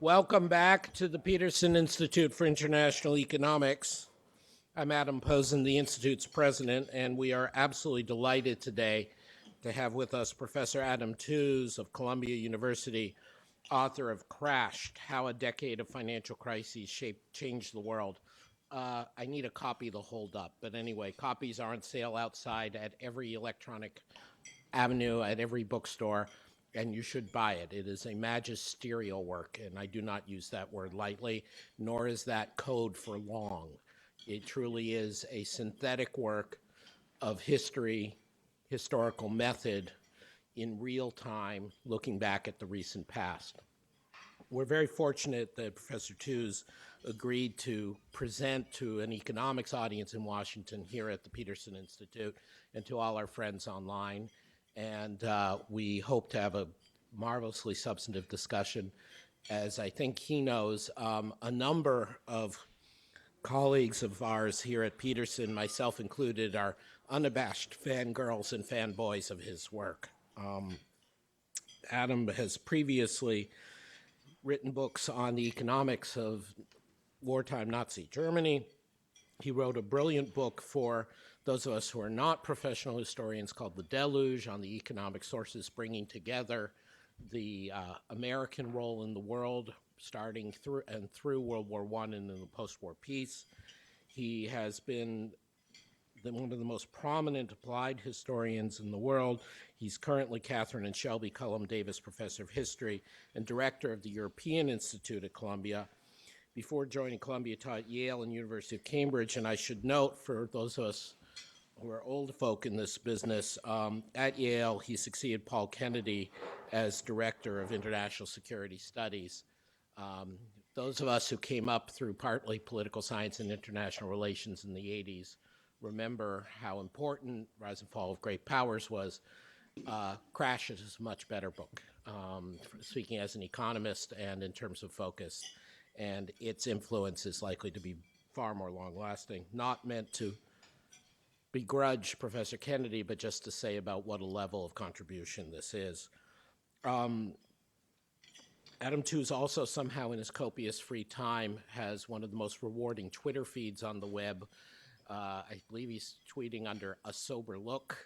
Welcome back to the Peterson Institute for International Economics. I'm Adam Posen, the Institute's president, and we are absolutely delighted today to have with us Professor Adam Tooze of Columbia University, author of Crashed, How a Decade of Financial Crises Changed the World. I need a copy to hold up, but anyway, copies are on sale outside at every electronic avenue, at every bookstore, and you should buy it. It is a magisterial work, and I do not use that word lightly, nor is that code for long. It truly is a synthetic work of history, historical method in real time, looking back at the recent past. We're very fortunate that Professor Tooze agreed to present to an economics audience in Washington here at the Peterson Institute and to all our friends online. And we hope to have a marvelously substantive discussion. As I think he knows, a number of colleagues of ours here at Peterson, myself included, are unabashed fangirls and fanboys of his work. Adam has previously written books on the economics of wartime Nazi Germany. He wrote a brilliant book for those of us who are not professional historians called The Deluge, on the economic sources bringing together the American role in the world, starting through World War I and in the post-war peace. He has been one of the most prominent applied historians in the world. He's currently Catherine and Shelby Cullum Davis Professor of History and Director of the European Institute at Columbia. Before joining Columbia, taught at Yale and University of Cambridge, and I should note, for those of us who are old folk in this business, at Yale, he succeeded Paul Kennedy as Director of International Security Studies. Those of us who came up through partly political science and international relations in the 80s remember how important Rise and Fall of Great Powers was. Crashes is a much better book, speaking as an economist and in terms of focus, and its influence is likely to be far more long-lasting. Not meant to begrudge Professor Kennedy, but just to say about what a level of contribution this is. Adam Tooze also somehow in his copious free time has one of the most rewarding Twitter feeds on the web. I believe he's tweeting under A Sober Look,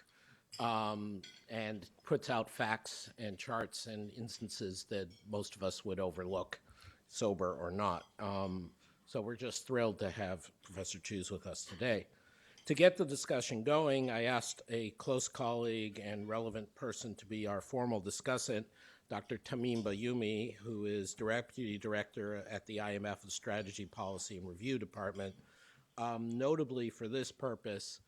and puts out facts and charts and instances that most of us would overlook, sober or not. So we're just thrilled to have Professor Tooze with us today. To get the discussion going, I asked a close colleague and relevant person to be our formal discussant, Dr. Tamim Bayoumi, who is Deputy Director at the IMF's Strategy, Policy, and Review Department. Notably for this purpose,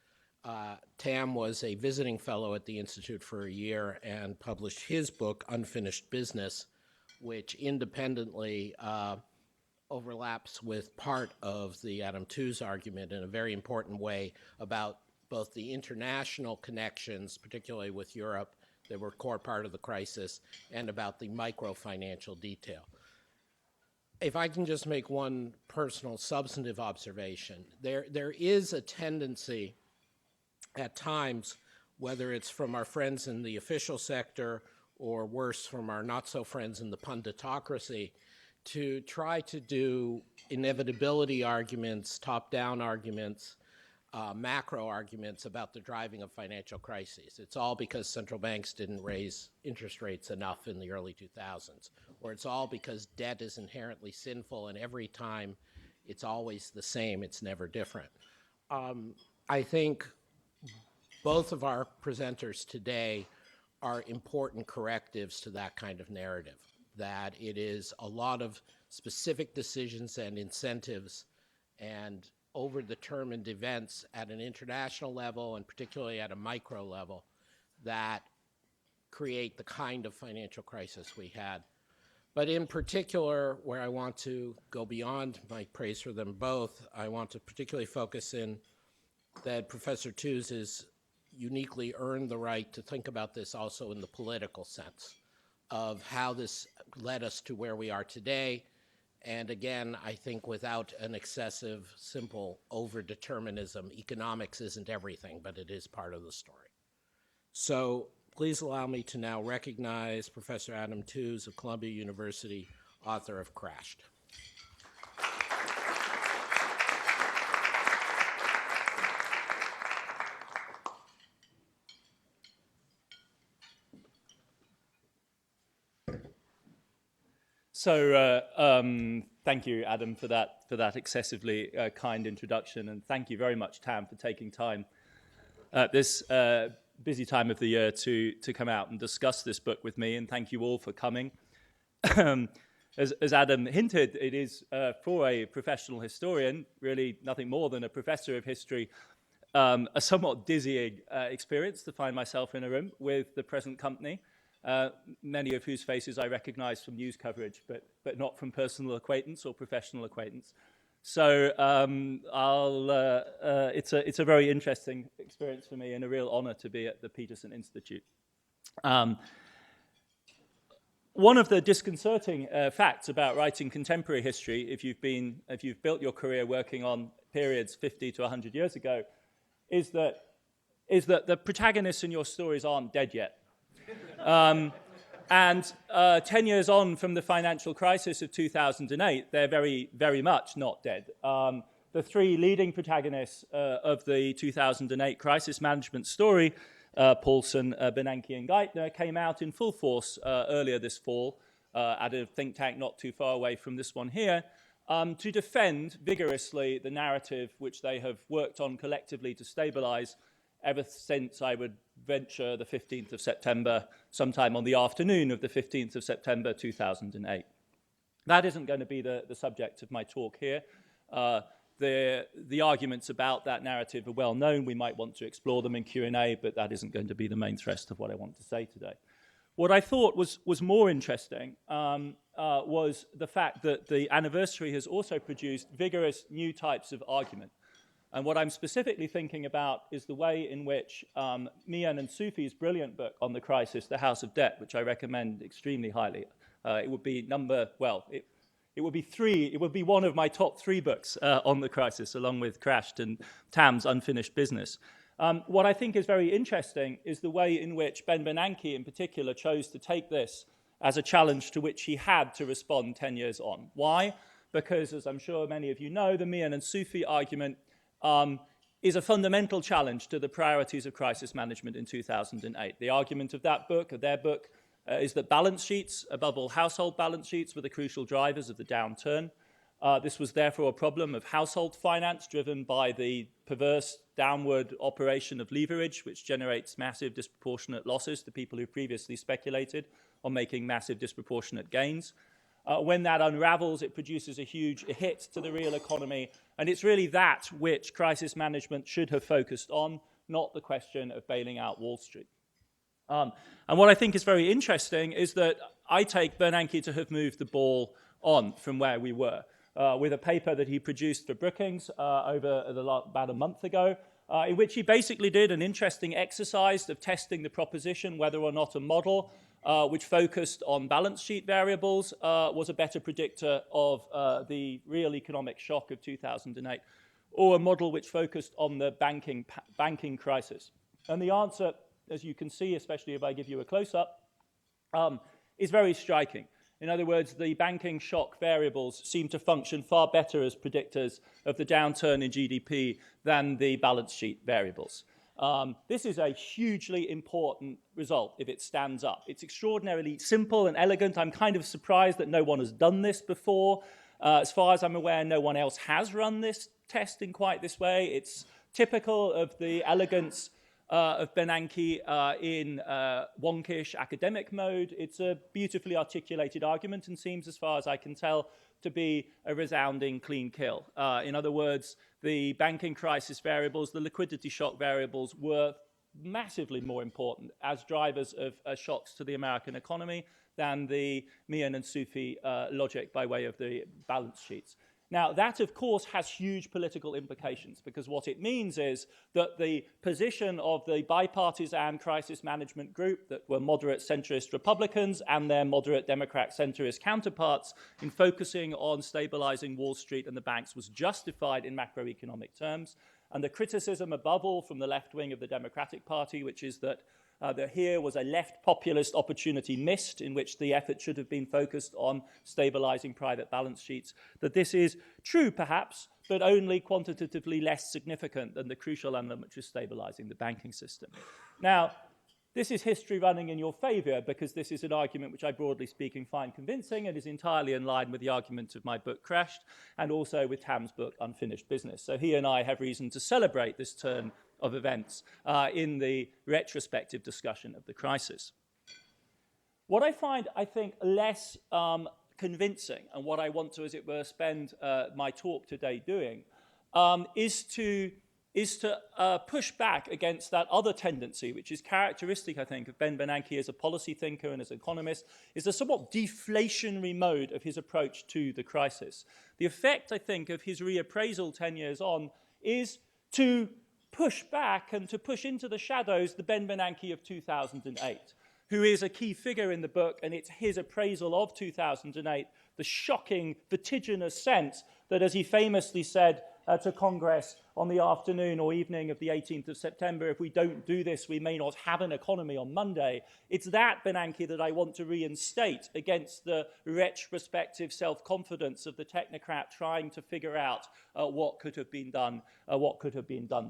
Tam was a visiting fellow at the Institute for a year and published his book, Unfinished Business, which independently overlaps with part of the Adam Tooze argument in a very important way about both the international connections, particularly with Europe, that were a core part of the crisis, and about the micro-financial detail. If I can just make one personal substantive observation, there is a tendency at times, whether it's from our friends in the official sector or worse, from our not-so friends in the punditocracy, to try to do inevitability arguments, top-down arguments, macro arguments about the driving of financial crises. It's all because central banks didn't raise interest rates enough in the early 2000s, or it's all because debt is inherently sinful and every time it's always the same, it's never different. I think both of our presenters today are important correctives to that kind of narrative, that it is a lot of specific decisions and incentives and over-determined events at an international level and particularly at a micro level that create the kind of financial crisis we had. But in particular, where I want to go beyond my praise for them both, I want to particularly focus in that Professor Tooze has uniquely earned the right to think about this also in the political sense of how this led us to where we are today. And again, I think without an excessive, simple over-determinism, economics isn't everything, but it is part of the story. So please allow me to now recognize Professor Adam Tooze of Columbia University, author of Crashed. So thank you, Adam, for that excessively kind introduction, and thank you very much, Tam, for taking time at this busy time of the year to come out and discuss this book with me, and thank you all for coming. As Adam hinted, it is for a professional historian, really nothing more than a professor of history, a somewhat dizzying experience to find myself in a room with the present company. Many of whose faces I recognize from news coverage, but not from personal acquaintance or professional acquaintance. So it's a very interesting experience for me and a real honor to be at the Peterson Institute. One of the disconcerting facts about writing contemporary history, if you've built your career working on periods 50 to 100 years ago, is that the protagonists in your stories aren't dead yet. And 10 years on from the financial crisis of 2008, they're very, very much not dead. The three leading protagonists of the 2008 crisis management story, Paulson, Bernanke, and Geithner, came out in full force earlier this fall at a think tank not too far away from this one here, to defend vigorously the narrative which they have worked on collectively to stabilize ever since, I would venture, the 15th of September, sometime on the afternoon of the 15th of September 2008. That isn't going to be the subject of my talk here. The arguments about that narrative are well known. We might want to explore them in Q&A, but that isn't going to be the main thrust of what I want to say today. What I thought was more interesting was the fact that the anniversary has also produced vigorous new types of argument. And what I'm specifically thinking about is the way in which Mian and Sufi's brilliant book on the crisis, The House of Debt, which I recommend extremely highly. It would be it would be one of my top 3 books on the crisis, along with Crashed and Tam's Unfinished Business. What I think is very interesting is the way in which Ben Bernanke in particular chose to take this as a challenge to which he had to respond 10 years on. Why? Because, as I'm sure many of you know, the Mian and Sufi argument is a fundamental challenge to the priorities of crisis management in 2008. The argument of that book, of their book, is that balance sheets, above all household balance sheets, were the crucial drivers of the downturn. This was therefore a problem of household finance driven by the perverse downward operation of leverage, which generates massive disproportionate losses to people who previously speculated on making massive disproportionate gains. When that unravels, it produces a huge hit to the real economy. And it's really that which crisis management should have focused on, not the question of bailing out Wall Street. And what I think is very interesting is that I take Bernanke to have moved the ball on from where we were, with a paper that he produced for Brookings about a month ago, in which he basically did an interesting exercise of testing the proposition whether or not a model which focused on balance sheet variables was a better predictor of the real economic shock of 2008, or a model which focused on the banking crisis. And the answer, as you can see, especially if I give you a close-up, is very striking. In other words, the banking shock variables seem to function far better as predictors of the downturn in GDP than the balance sheet variables. This is a hugely important result if it stands up. It's extraordinarily simple and elegant. I'm kind of surprised that no one has done this before. As far as I'm aware, no one else has run this test in quite this way. It's typical of the elegance of Bernanke in wonkish academic mode. It's a beautifully articulated argument and seems, as far as I can tell, to be a resounding clean kill. In other words, the banking crisis variables, the liquidity shock variables were massively more important as drivers of shocks to the American economy than the Mian and Sufi logic by way of the balance sheets. Now, that, of course, has huge political implications, because what it means is that the position of the bipartisan crisis management group that were moderate centrist Republicans and their moderate Democrat centrist counterparts in focusing on stabilizing Wall Street and the banks was justified in macroeconomic terms. And the criticism, above all, from the left wing of the Democratic Party, which is that that here was a left populist opportunity missed in which the effort should have been focused on stabilizing private balance sheets, that this is true perhaps, but only quantitatively less significant than the crucial element which is stabilizing the banking system. Now, this is history running in your favor because this is an argument which I, broadly speaking, find convincing and is entirely in line with the argument of my book Crashed and also with Tam's book Unfinished Business. So he and I have reason to celebrate this turn of events in the retrospective discussion of the crisis. What I find, I think, less convincing, and what I want to, as it were, spend my talk today doing, is to push back against that other tendency, which is characteristic, I think, of Ben Bernanke as a policy thinker and as an economist, is the somewhat deflationary mode of his approach to the crisis. The effect, I think, of his reappraisal 10 years on is to push back and to push into the shadows the Ben Bernanke of 2008, who is a key figure in the book, and it's his appraisal of 2008, the shocking, vertiginous sense that, as he famously said to Congress on the afternoon or evening of the 18th of September, if we don't do this, we may not have an economy on Monday. It's that Bernanke that I want to reinstate against the retrospective self-confidence of the technocrat trying to figure out what could have been done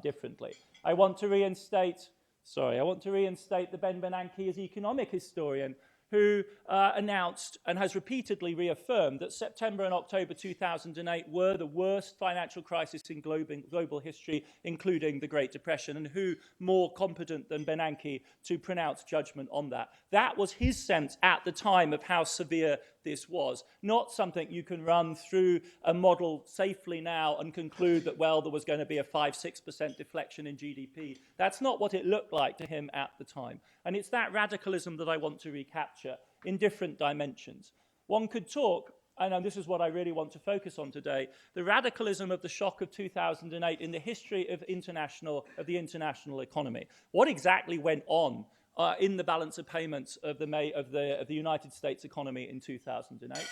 differently. I want to reinstate the Ben Bernanke as economic historian who announced and has repeatedly reaffirmed that September and October 2008 were the worst financial crisis in global history, including the Great Depression, and who more competent than Bernanke to pronounce judgment on that. That was his sense at the time of how severe this was, not something you can run through a model safely now and conclude that, well, there was going to be a 5-6% deflection in GDP. That's not what it looked like to him at the time. And it's that radicalism that I want to recapture in different dimensions. One could talk, and this is what I really want to focus on today, the radicalism of the shock of 2008 in the history of the international economy. What exactly went on in the balance of payments of the United States economy in 2008?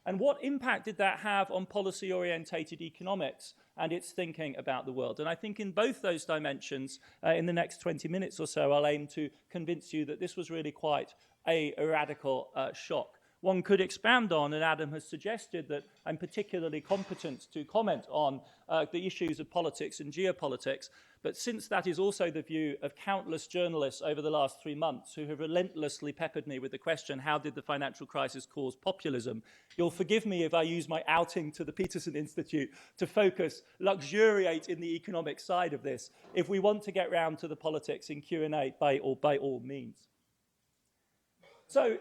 And what impact did that have on policy-orientated economics and its thinking about the world? And I think in both those dimensions, in the next 20 minutes or so, I'll aim to convince you that this was really quite a radical shock. One could expand on, and Adam has suggested that I'm particularly competent to comment on the issues of politics and geopolitics, but since that is also the view of countless journalists over the last 3 months who have relentlessly peppered me with the question, how did the financial crisis cause populism? You'll forgive me if I use my outing to the Peterson Institute to luxuriate in the economic side of this. If we want to get round to the politics in Q&A, by all means. So,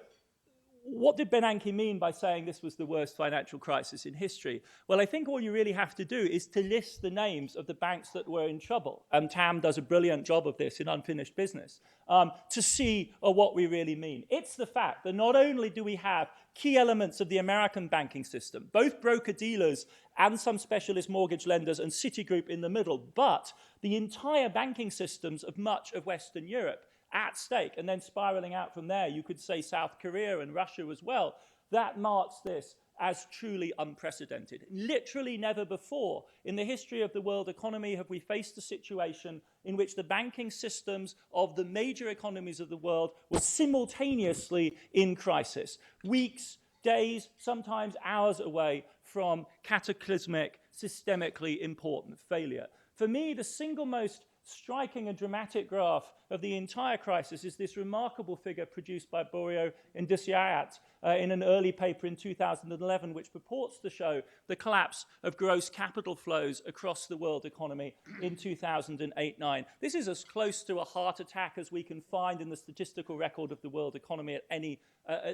what did Bernanke mean by saying this was the worst financial crisis in history? Well, I think all you really have to do is to list the names of the banks that were in trouble. And Tam does a brilliant job of this in Unfinished Business, to see what we really mean. It's the fact that not only do we have key elements of the American banking system, both broker-dealers and some specialist mortgage lenders and Citigroup in the middle, but the entire banking systems of much of Western Europe at stake, and then spiraling out from there, you could say South Korea and Russia as well. That marks this as truly unprecedented. Literally never before in the history of the world economy have we faced a situation in which the banking systems of the major economies of the world were simultaneously in crisis. Weeks, days, sometimes hours away from cataclysmic, systemically important failure. For me, the single most striking and dramatic graph of the entire crisis is this remarkable figure produced by Borio and Discussant in an early paper in 2011, which purports to show the collapse of gross capital flows across the world economy in 2008-9. This is as close to a heart attack as we can find in the statistical record of the world economy at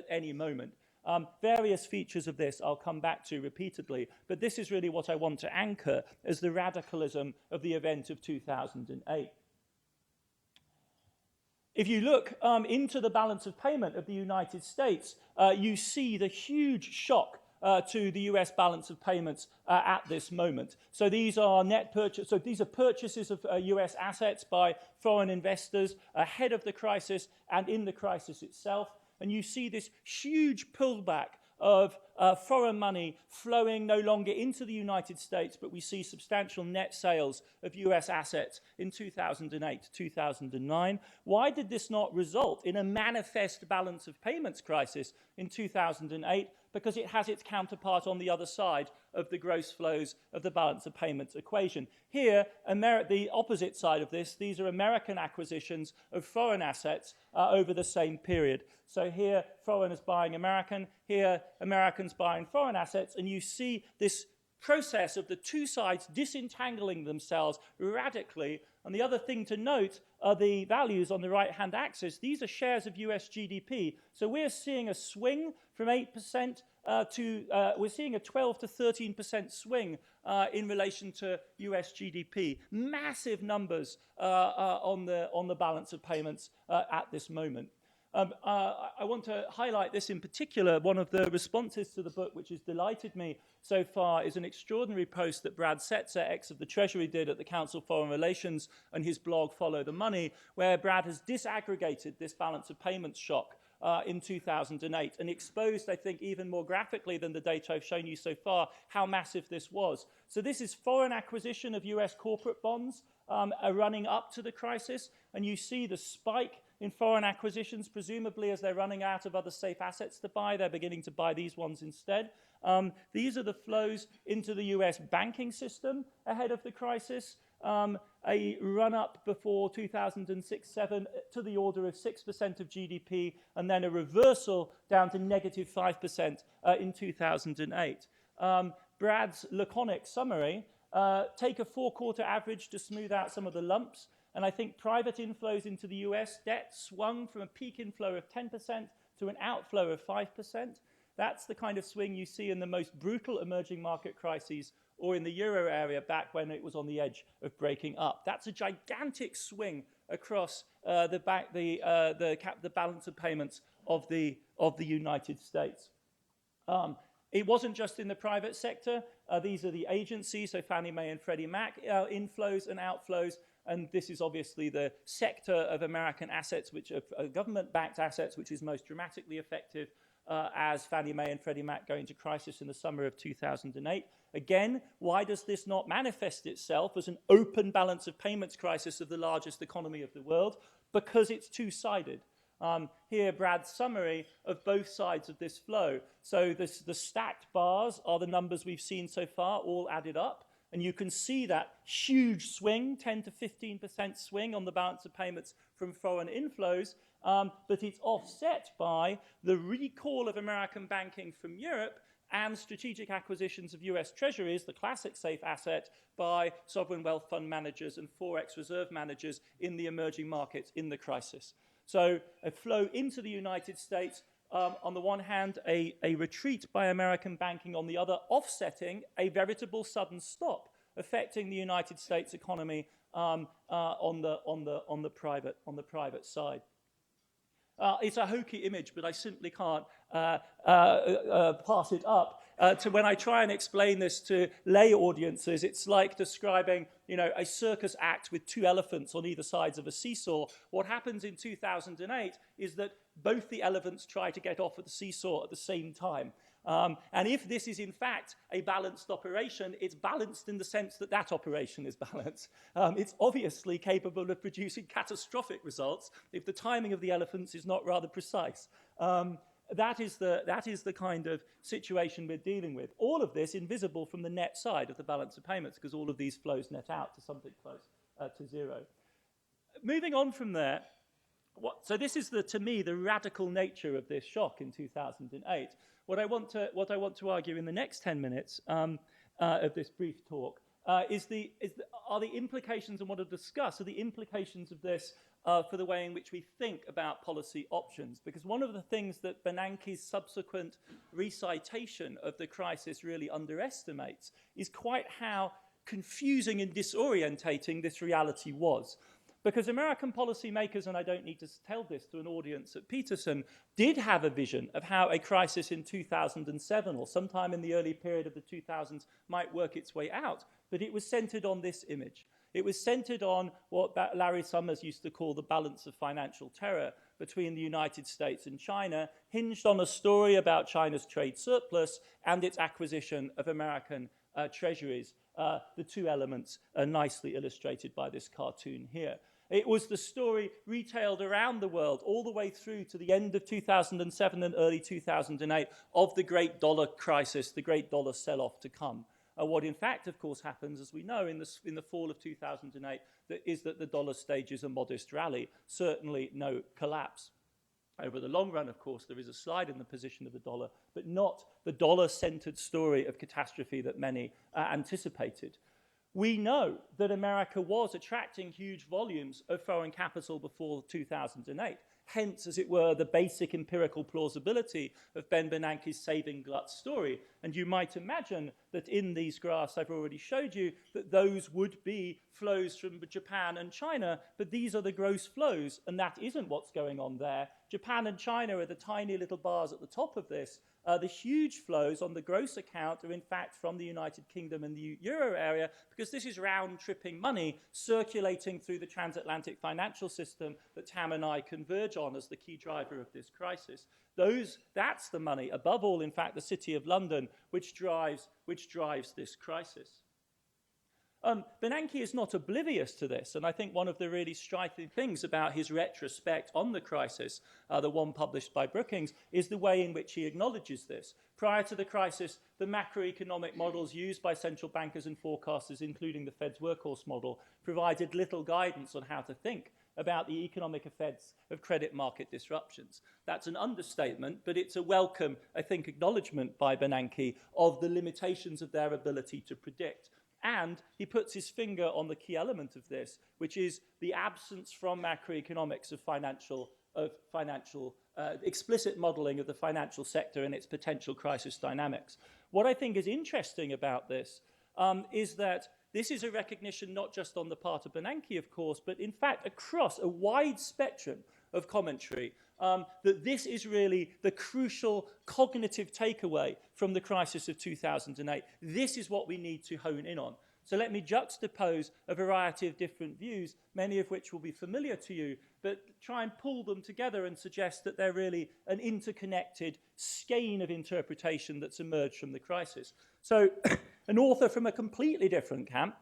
any moment. Various features of this I'll come back to repeatedly, but this is really what I want to anchor as the radicalism of the event of 2008. If you look into the balance of payment of the United States, you see the huge shock to the US balance of payments at this moment. So these are these are purchases of US assets by foreign investors ahead of the crisis and in the crisis itself. And you see this huge pullback of foreign money flowing no longer into the United States, but we see substantial net sales of US assets in 2008, 2009. Why did this not result in a manifest balance of payments crisis in 2008? Because it has its counterpart on the other side of the gross flows of the balance of payments equation. Here, the opposite side of this, these are American acquisitions of foreign assets over the same period. So here, foreigners buying American, here, Americans buying foreign assets, and you see this process of the two sides disentangling themselves radically. And the other thing to note are the values on the right-hand axis. These are shares of US GDP. So we're seeing a swing from 8% we're seeing a 12 to 13% swing in relation to US GDP. Massive numbers on the balance of payments at this moment. I want to highlight this in particular. One of the responses to the book, which has delighted me so far, is an extraordinary post that Brad Setzer, ex of the Treasury, did at the Council of Foreign Relations and his blog, Follow the Money, where Brad has disaggregated this balance of payments shock in 2008 and exposed, I think, even more graphically than the data I've shown you so far, how massive this was. So this is foreign acquisition of US corporate bonds running up to the crisis, and you see the spike in foreign acquisitions, presumably as they're running out of other safe assets to buy, they're beginning to buy these ones instead. These are the flows into the US banking system ahead of the crisis. A run-up before 2006-07 to the order of 6% of GDP, and then a reversal down to negative 5% in 2008. Brad's laconic summary, take a four-quarter average to smooth out some of the lumps, and I think private inflows into the US debt swung from a peak inflow of 10% to an outflow of 5%. That's the kind of swing you see in the most brutal emerging market crises or in the euro area back when it was on the edge of breaking up. That's a gigantic swing across the balance of payments of the United States. It wasn't just in the private sector. These are the agencies, so Fannie Mae and Freddie Mac, inflows and outflows. And this is obviously the sector of American assets, which are government-backed assets, which is most dramatically effective as Fannie Mae and Freddie Mac go into crisis in the summer of 2008. Again, why does this not manifest itself as an open balance of payments crisis of the largest economy of the world? Because it's two-sided. Here, Brad's summary of both sides of this flow. So the stacked bars are the numbers we've seen so far, all added up. And you can see that huge swing, 10 to 15% swing on the balance of payments from foreign inflows, but it's offset by the recall of American banking from Europe and strategic acquisitions of US treasuries, the classic safe asset, by sovereign wealth fund managers and forex reserve managers in the emerging markets in the crisis. So a flow into the United States, on the one hand, a retreat by American banking, on the other, offsetting a veritable sudden stop, affecting the United States economy on the private side. It's a hokey image, but I simply can't pass it up. To when I try and explain this to lay audiences, it's like describing, a circus act with two elephants on either sides of a seesaw. What happens in 2008 is that both the elephants try to get off of the seesaw at the same time. And if this is in fact a balanced operation, it's balanced in the sense that that operation is balanced. It's obviously capable of producing catastrophic results if the timing of the elephants is not rather precise. That is the kind of situation we're dealing with. All of this invisible from the net side of the balance of payments, because all of these flows net out to something close to zero. Moving on from there, so this is, to me, the radical nature of this shock in 2008. What I want to argue in the next 10 minutes of this brief talk are the implications, and want to discuss are the implications of this for the way in which we think about policy options. Because one of the things that Bernanke's subsequent recitation of the crisis really underestimates is quite how confusing and disorientating this reality was. Because American policymakers, and I don't need to tell this to an audience at Peterson, did have a vision of how a crisis in 2007 or sometime in the early period of the 2000s might work its way out, but it was centered on this image. It was centered on what Larry Summers used to call the balance of financial terror, between the United States and China hinged on a story about China's trade surplus and its acquisition of American treasuries. The two elements are nicely illustrated by this cartoon here. It was the story retailed around the world all the way through to the end of 2007 and early 2008 of the great dollar crisis, the great dollar sell-off to come. What in fact, of course, happens, as we know, in the fall of 2008, is that the dollar stages a modest rally, certainly no collapse. Over the long run, of course, there is a slide in the position of the dollar, but not the dollar-centered story of catastrophe that many anticipated. We know that America was attracting huge volumes of foreign capital before 2008. Hence, as it were, the basic empirical plausibility of Ben Bernanke's saving glut story. And you might imagine that in these graphs I've already showed you that those would be flows from Japan and China, but these are the gross flows, and that isn't what's going on there. Japan and China are the tiny little bars at the top of this. The huge flows on the gross account are in fact from the United Kingdom and the euro area, because this is round-tripping money circulating through the transatlantic financial system that Tam and I converge on as the key driver of this crisis. That's the money, above all, in fact, the City of London, which drives this crisis. Bernanke is not oblivious to this, and I think one of the really striking things about his retrospect on the crisis, the one published by Brookings, is the way in which he acknowledges this. Prior to the crisis, the macroeconomic models used by central bankers and forecasters, including the Fed's workhorse model, provided little guidance on how to think about the economic effects of credit market disruptions. That's an understatement, but it's a welcome, I think, acknowledgement by Bernanke of the limitations of their ability to predict. And he puts his finger on the key element of this, which is the absence from macroeconomics of explicit modeling of the financial sector and its potential crisis dynamics. What I think is interesting about this is that this is a recognition not just on the part of Bernanke, of course, but in fact across a wide spectrum of commentary, that this is really the crucial cognitive takeaway from the crisis of 2008. This is what we need to hone in on. So let me juxtapose a variety of different views, many of which will be familiar to you, but try and pull them together and suggest that they're really an interconnected skein of interpretation that's emerged from the crisis. So an author from a completely different camp,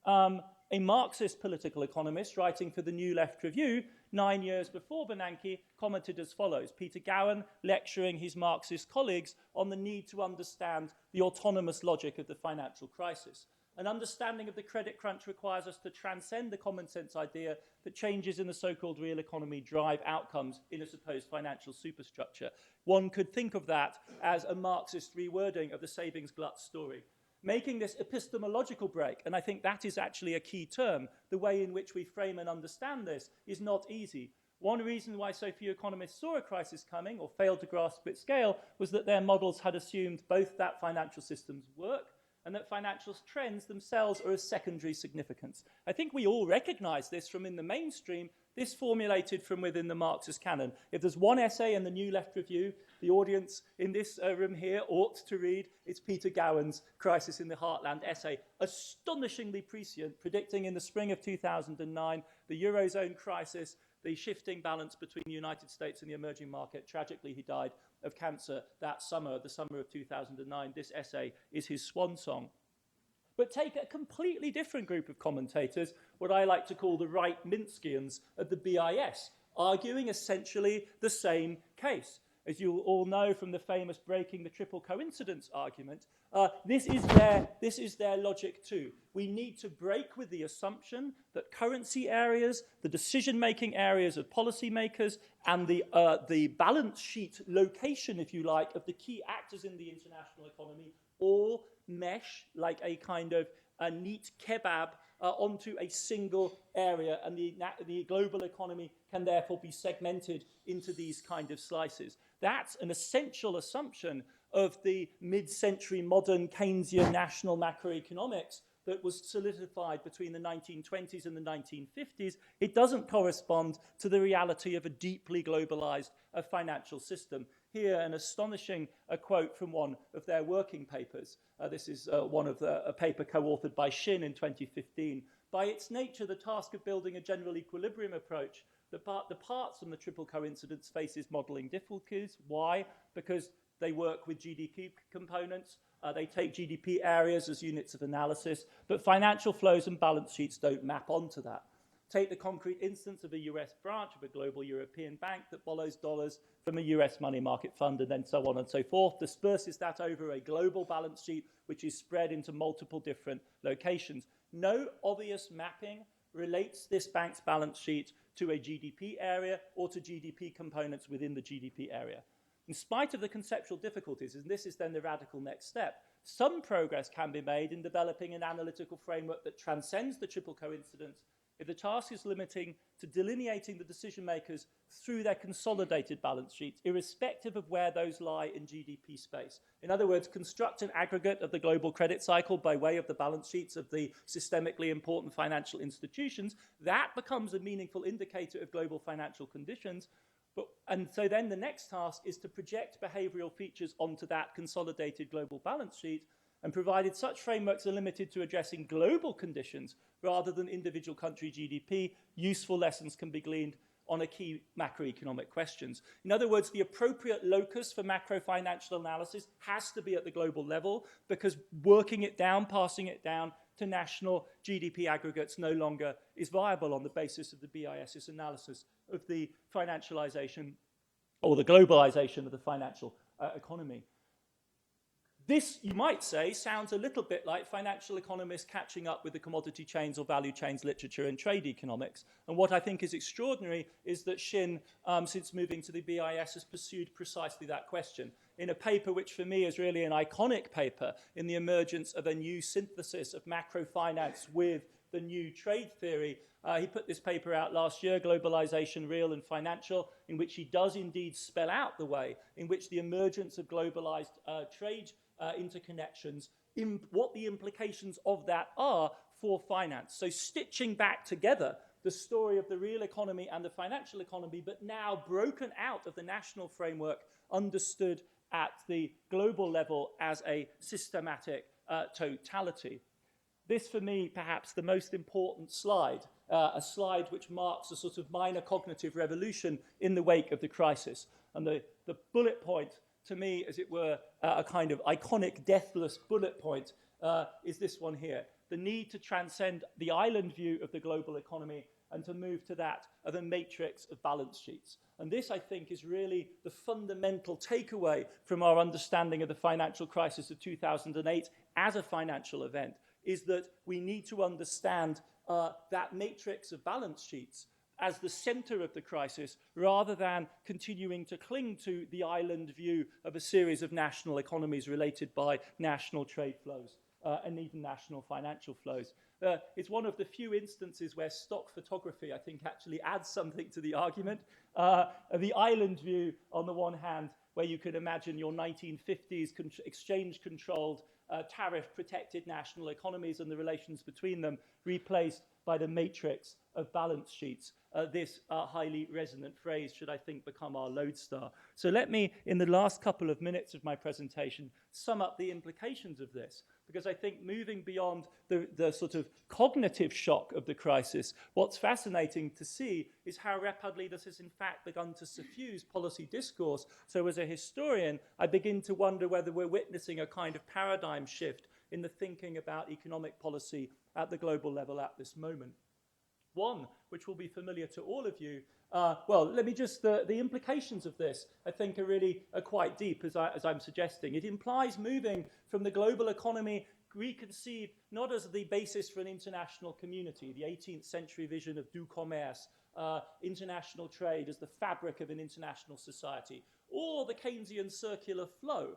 a Marxist political economist writing for the New Left Review 9 years before Bernanke, commented as follows: Peter Gowan lecturing his Marxist colleagues on the need to understand the autonomous logic of the financial crisis. An understanding of the credit crunch requires us to transcend the common sense idea that changes in the so-called real economy drive outcomes in a supposed financial superstructure. One could think of that as a Marxist rewording of the savings glut story. Making this epistemological break, and I think that is actually a key term, the way in which we frame and understand this is not easy. One reason why so few economists saw a crisis coming or failed to grasp its scale was that their models had assumed both that financial systems work and that financial trends themselves are of secondary significance. I think we all recognize this from in the mainstream, this formulated from within the Marxist canon. If there's one essay in the New Left Review the audience in this room here ought to read, it's Peter Gowan's Crisis in the Heartland essay, astonishingly prescient, predicting in the spring of 2009 the Eurozone crisis, the shifting balance between the United States and the emerging market. Tragically, he died of cancer that summer, the summer of 2009. This essay is his swan song. But take a completely different group of commentators, what I like to call the right Minskians of the BIS, arguing essentially the same case. As you all know from the famous breaking the triple coincidence argument, this is their logic too. We need to break with the assumption that currency areas, the decision-making areas of policymakers, and the balance sheet location, if you like, of the key actors in the international economy all mesh like a kind of a neat kebab onto a single area, and the global economy can therefore be segmented into these kind of slices. That's an essential assumption of the mid-century modern Keynesian national macroeconomics that was solidified between the 1920s and the 1950s. It doesn't correspond to the reality of a deeply globalized financial system. Here, an astonishing quote from one of their working papers. This is a paper co-authored by Shin in 2015. By its nature, the task of building a general equilibrium approach The parts from the triple coincidence faces modeling difficulties. Why? Because they work with GDP components. They take GDP areas as units of analysis, but financial flows and balance sheets don't map onto that. Take the concrete instance of a US branch of a global European bank that borrows dollars from a US money market fund and then so on and so forth, disperses that over a global balance sheet which is spread into multiple different locations. No obvious mapping relates this bank's balance sheet to a GDP area or to GDP components within the GDP area. In spite of the conceptual difficulties, and this is then the radical next step, some progress can be made in developing an analytical framework that transcends the triple coincidence if the task is limiting to delineating the decision makers through their consolidated balance sheets, irrespective of where those lie in GDP space. In other words, construct an aggregate of the global credit cycle by way of the balance sheets of the systemically important financial institutions. That becomes a meaningful indicator of global financial conditions. And so then the next task is to project behavioral features onto that consolidated global balance sheet, and provided such frameworks are limited to addressing global conditions rather than individual country GDP, useful lessons can be gleaned on a key macroeconomic questions. In other words, the appropriate locus for macro-financial analysis has to be at the global level, because working it down, passing it down to national GDP aggregates no longer is viable on the basis of the BIS's analysis of the financialization or the globalization of the financial economy. This, you might say, sounds a little bit like financial economists catching up with the commodity chains or value chains literature in trade economics. And what I think is extraordinary is that Shin, since moving to the BIS, has pursued precisely that question. In a paper which for me is really an iconic paper in the emergence of a new synthesis of macro finance with the new trade theory, he put this paper out last year, Globalization, Real and Financial, in which he does indeed spell out the way in which the emergence of globalized trade interconnections, what the implications of that are for finance. So stitching back together the story of the real economy and the financial economy, but now broken out of the national framework, understood at the global level as a systematic totality. This, for me, perhaps the most important slide, a slide which marks a sort of minor cognitive revolution in the wake of the crisis. And the bullet point, to me, as it were, a kind of iconic deathless bullet point, is this one here. The need to transcend the island view of the global economy and to move to that of a matrix of balance sheets. And this, I think, is really the fundamental takeaway from our understanding of the financial crisis of 2008 as a financial event, is that we need to understand that matrix of balance sheets as the center of the crisis, rather than continuing to cling to the island view of a series of national economies related by national trade flows and even national financial flows. It's one of the few instances where stock photography, I think, actually adds something to the argument. The island view, on the one hand, where you could imagine your 1950s exchange-controlled, tariff-protected national economies and the relations between them replaced by the matrix of balance sheets. This highly resonant phrase should, I think, become our lodestar. So let me, in the last couple of minutes of my presentation, sum up the implications of this, because I think moving beyond the sort of cognitive shock of the crisis, what's fascinating to see is how rapidly this has in fact begun to suffuse policy discourse. So as a historian, I begin to wonder whether we're witnessing a kind of paradigm shift in the thinking about economic policy at the global level at this moment. One, which will be familiar to all of you, the implications of this, I think, are quite deep, as I'm suggesting. It implies moving from the global economy reconceived not as the basis for an international community, the 18th century vision of du commerce, international trade as the fabric of an international society, or the Keynesian circular flow,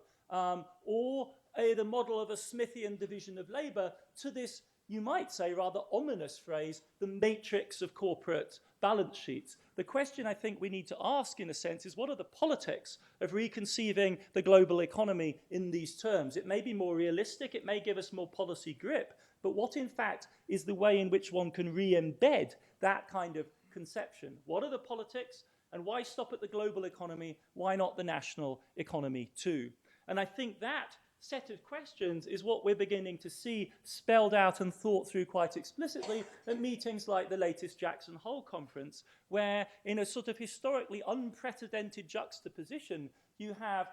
or the model of a Smithian division of labor, to this, you might say, rather ominous phrase, the matrix of corporate balance sheets. The question I think we need to ask, in a sense, is what are the politics of reconceiving the global economy in these terms? It may be more realistic, it may give us more policy grip, but what in fact is the way in which one can re-embed that kind of conception? What are the politics, and why stop at the global economy? Why not the national economy too? And I think that set of questions is what we're beginning to see spelled out and thought through quite explicitly at meetings like the latest Jackson Hole conference, where in a sort of historically unprecedented juxtaposition, you have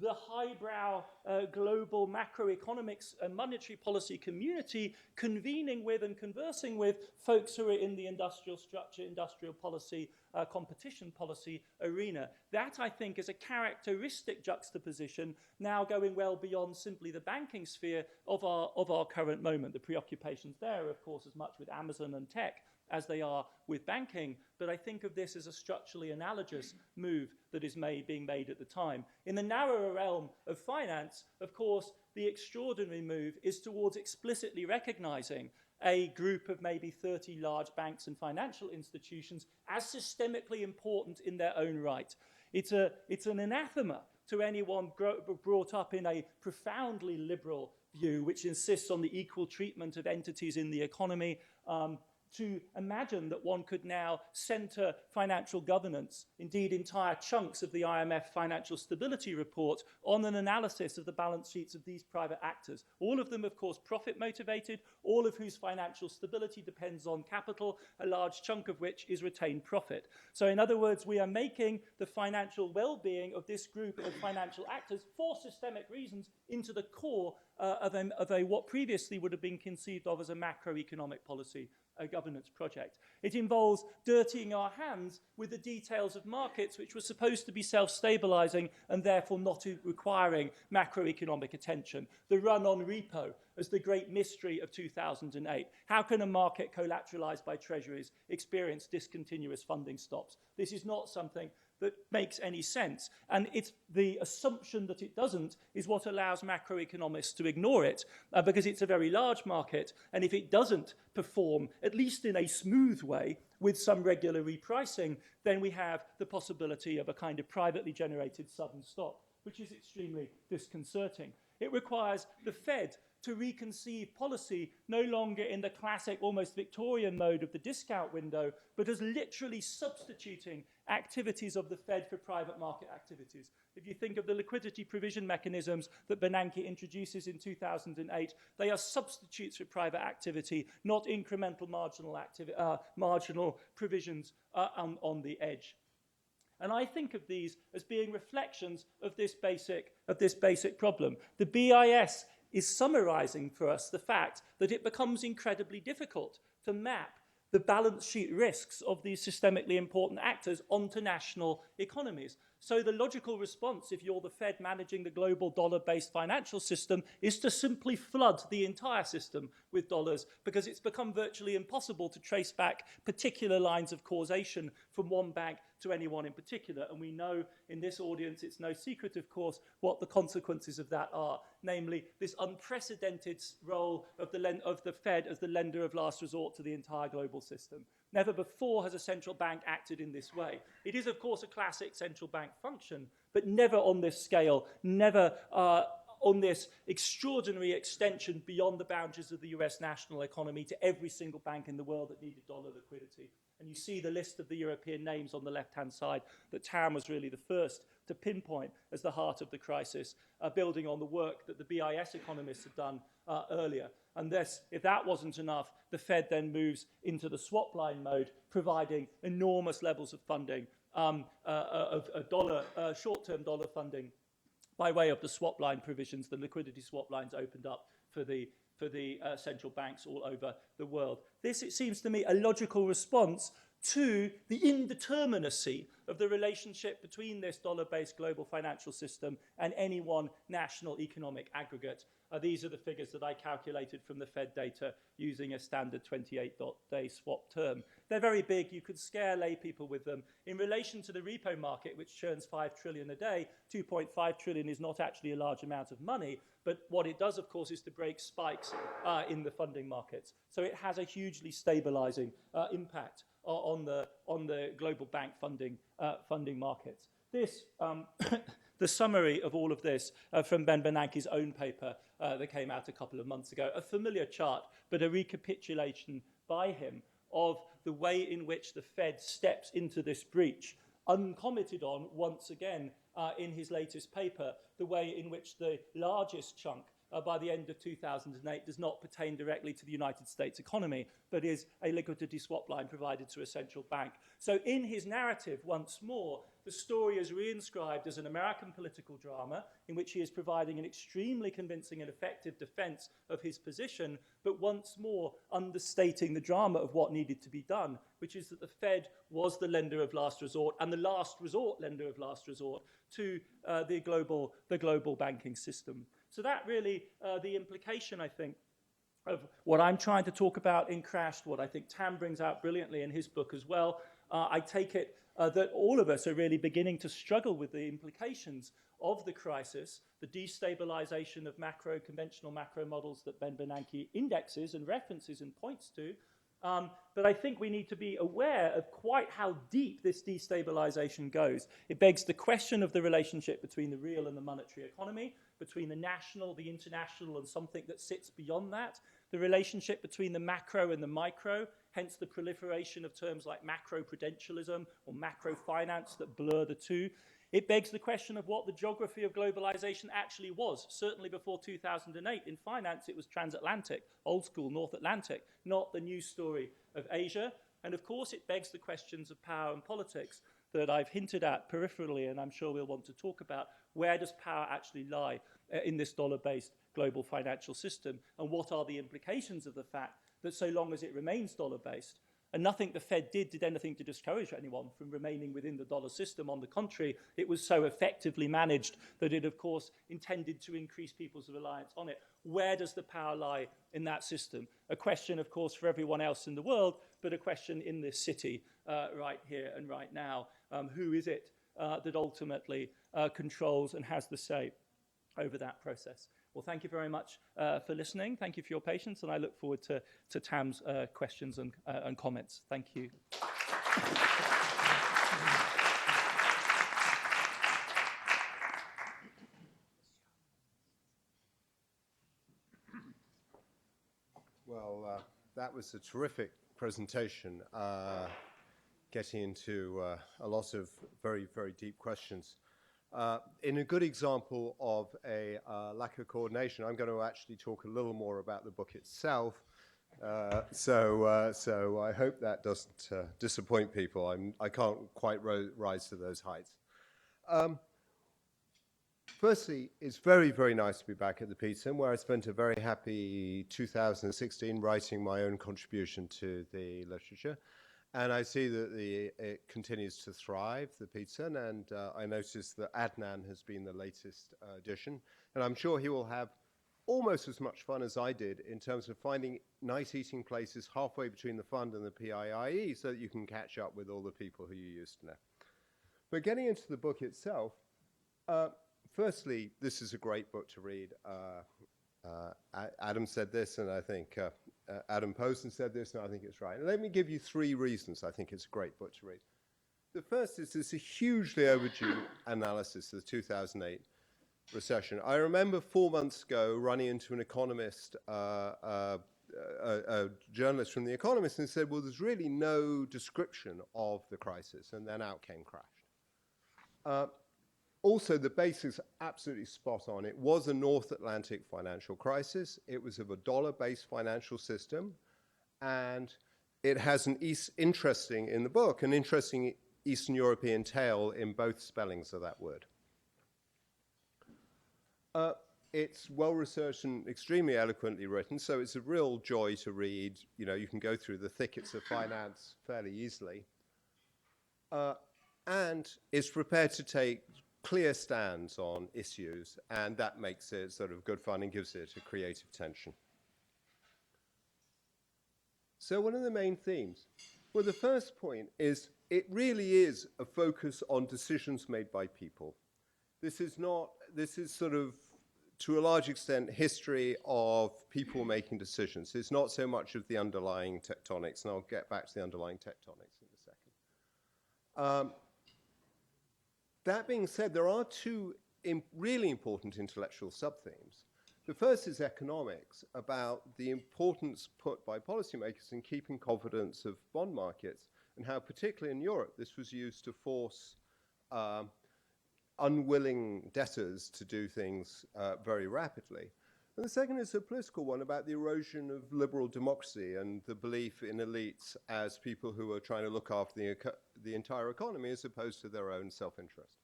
the highbrow global macroeconomics and monetary policy community convening with and conversing with folks who are in the industrial structure, industrial policy, competition policy arena. That, I think, is a characteristic juxtaposition now going well beyond simply the banking sphere of our current moment. The preoccupations there are, of course, as much with Amazon and tech as they are with banking, but I think of this as a structurally analogous move that is being made at the time. In the narrower realm of finance, of course, the extraordinary move is towards explicitly recognizing a group of maybe 30 large banks and financial institutions as systemically important in their own right. It's an anathema to anyone brought up in a profoundly liberal view, which insists on the equal treatment of entities in the economy, to imagine that one could now center financial governance, indeed entire chunks of the IMF Financial Stability Report, on an analysis of the balance sheets of these private actors. All of them, of course, profit motivated, all of whose financial stability depends on capital, a large chunk of which is retained profit. So in other words, we are making the financial well-being of this group of financial actors for systemic reasons into the core of what previously would have been conceived of as a macroeconomic policy governance project. It involves dirtying our hands with the details of markets which were supposed to be self-stabilizing and therefore not requiring macroeconomic attention. The run on repo as the great mystery of 2008. How can a market collateralized by treasuries experience discontinuous funding stops? This is not something that makes any sense. And it's the assumption that it doesn't is what allows macroeconomists to ignore it, because it's a very large market, and if it doesn't perform, at least in a smooth way, with some regular repricing, then we have the possibility of a kind of privately generated sudden stop, which is extremely disconcerting. It requires the Fed to reconceive policy no longer in the classic, almost Victorian mode of the discount window, but as literally substituting activities of the Fed for private market activities. If you think of the liquidity provision mechanisms that Bernanke introduces in 2008, they are substitutes for private activity, not incremental marginal provisions on the edge. And I think of these as being reflections of this basic problem. The BIS is summarizing for us the fact that it becomes incredibly difficult to map the balance sheet risks of these systemically important actors onto national economies. So the logical response, if you're the Fed managing the global dollar-based financial system, is to simply flood the entire system with dollars, because it's become virtually impossible to trace back particular lines of causation from one bank to anyone in particular. And we know in this audience, it's no secret, of course, what the consequences of that are, namely this unprecedented role of the Fed as the lender of last resort to the entire global system. Never before has a central bank acted in this way. It is, of course, a classic central bank function, but never on this scale, never on this extraordinary extension beyond the boundaries of the US national economy to every single bank in the world that needed dollar liquidity. And you see the list of the European names on the left-hand side that Tamim was really the first to pinpoint as the heart of the crisis, building on the work that the BIS economists had done earlier. And this, if that wasn't enough, the Fed then moves into the swap line mode, providing enormous levels of funding, short-term dollar funding, by way of the swap line provisions. The liquidity swap lines opened up for the central banks all over the world. This, it seems to me, a logical response to the indeterminacy of the relationship between this dollar-based global financial system and any one national economic aggregate. These are the figures that I calculated from the Fed data using a standard 28-day swap term. They're very big. You could scare lay people with them. In relation to the repo market, which churns 5 trillion a day, 2.5 trillion is not actually a large amount of money, but what it does, of course, is to break spikes in the funding markets. So it has a hugely stabilizing impact on the global bank funding markets. This, the summary of all of this from Ben Bernanke's own paper that came out a couple of months ago, a familiar chart, but a recapitulation by him of the way in which the Fed steps into this breach uncommented on once again in his latest paper, the way in which the largest chunk by the end of 2008 does not pertain directly to the United States economy, but is a liquidity swap line provided to a central bank. So in his narrative, once more, the story is reinscribed as an American political drama in which he is providing an extremely convincing and effective defense of his position, but once more understating the drama of what needed to be done, which is that the Fed was the lender of last resort and the last resort lender of last resort to the global banking system. So that really, the implication, I think, of what I'm trying to talk about in Crashed, what I think Tam brings out brilliantly in his book as well, I take it that all of us are really beginning to struggle with the implications of the crisis, the destabilization of conventional macro models that Bernanke indexes and references and points to. But I think we need to be aware of quite how deep this destabilization goes. It begs the question of the relationship between the real and the monetary economy, between the national, the international, and something that sits beyond that, the relationship between the macro and the micro, hence the proliferation of terms like macro-prudentialism or macro-finance that blur the two. It begs the question of what the geography of globalization actually was. Certainly before 2008, in finance, it was transatlantic, old school North Atlantic, not the news story of Asia. And of course, it begs the questions of power and politics that I've hinted at peripherally, and I'm sure we'll want to talk about. Where does power actually lie in this dollar-based global financial system? And what are the implications of the fact that so long as it remains dollar-based, and nothing the Fed did anything to discourage anyone from remaining within the dollar system. On the contrary, it was so effectively managed that it, of course, intended to increase people's reliance on it. Where does the power lie in that system? A question, of course, for everyone else in the world, but a question in this city right here and right now. Who is it that ultimately controls and has the say over that process? Well, thank you very much for listening. Thank you for your patience, and I look forward to Tam's questions and comments. Thank you. Well, that was a terrific presentation, getting into a lot of very, very deep questions. In a good example of a lack of coordination, I'm going to actually talk a little more about the book itself. So I hope that doesn't disappoint people. I can't quite rise to those heights. Firstly, it's very, very nice to be back at the Peterson, where I spent a very happy 2016 writing my own contribution to the literature. And I see that it continues to thrive, the Peterson, and I noticed that Adnan has been the latest addition. And I'm sure he will have almost as much fun as I did in terms of finding nice eating places halfway between the fund and the PIIE so that you can catch up with all the people who you used to know. But getting into the book itself, firstly, this is a great book to read. Adam said this, and I think Adam Poston said this, and I think it's right. And let me give you 3 reasons I think it's a great book to read. The first is it's a hugely overdue analysis of the 2008 recession. I remember 4 months ago running into an economist, a journalist from The Economist, and said, well, there's really no description of the crisis, and then out came Crash. Also, the basics are absolutely spot on. It was a North Atlantic financial crisis. It was of a dollar-based financial system. And it has an interesting, in the book, an interesting Eastern European tale in both spellings of that word. It's well-researched and extremely eloquently written, so it's a real joy to read. You know, you can go through the thickets of finance fairly easily. And it's prepared to take clear stands on issues, and that makes it sort of good fun and gives it a creative tension. So what are the main themes? Well, the first point is it really is a focus on decisions made by people. This is sort of, to a large extent, history of people making decisions. It's not so much of the underlying tectonics, and I'll get back to the underlying tectonics in a second. That being said, there are 2 really important intellectual subthemes. The first is economics, about the importance put by policymakers in keeping confidence of bond markets, and how particularly in Europe this was used to force unwilling debtors to do things very rapidly. And the second is a political one about the erosion of liberal democracy and the belief in elites as people who are trying to look after the entire economy as opposed to their own self-interest.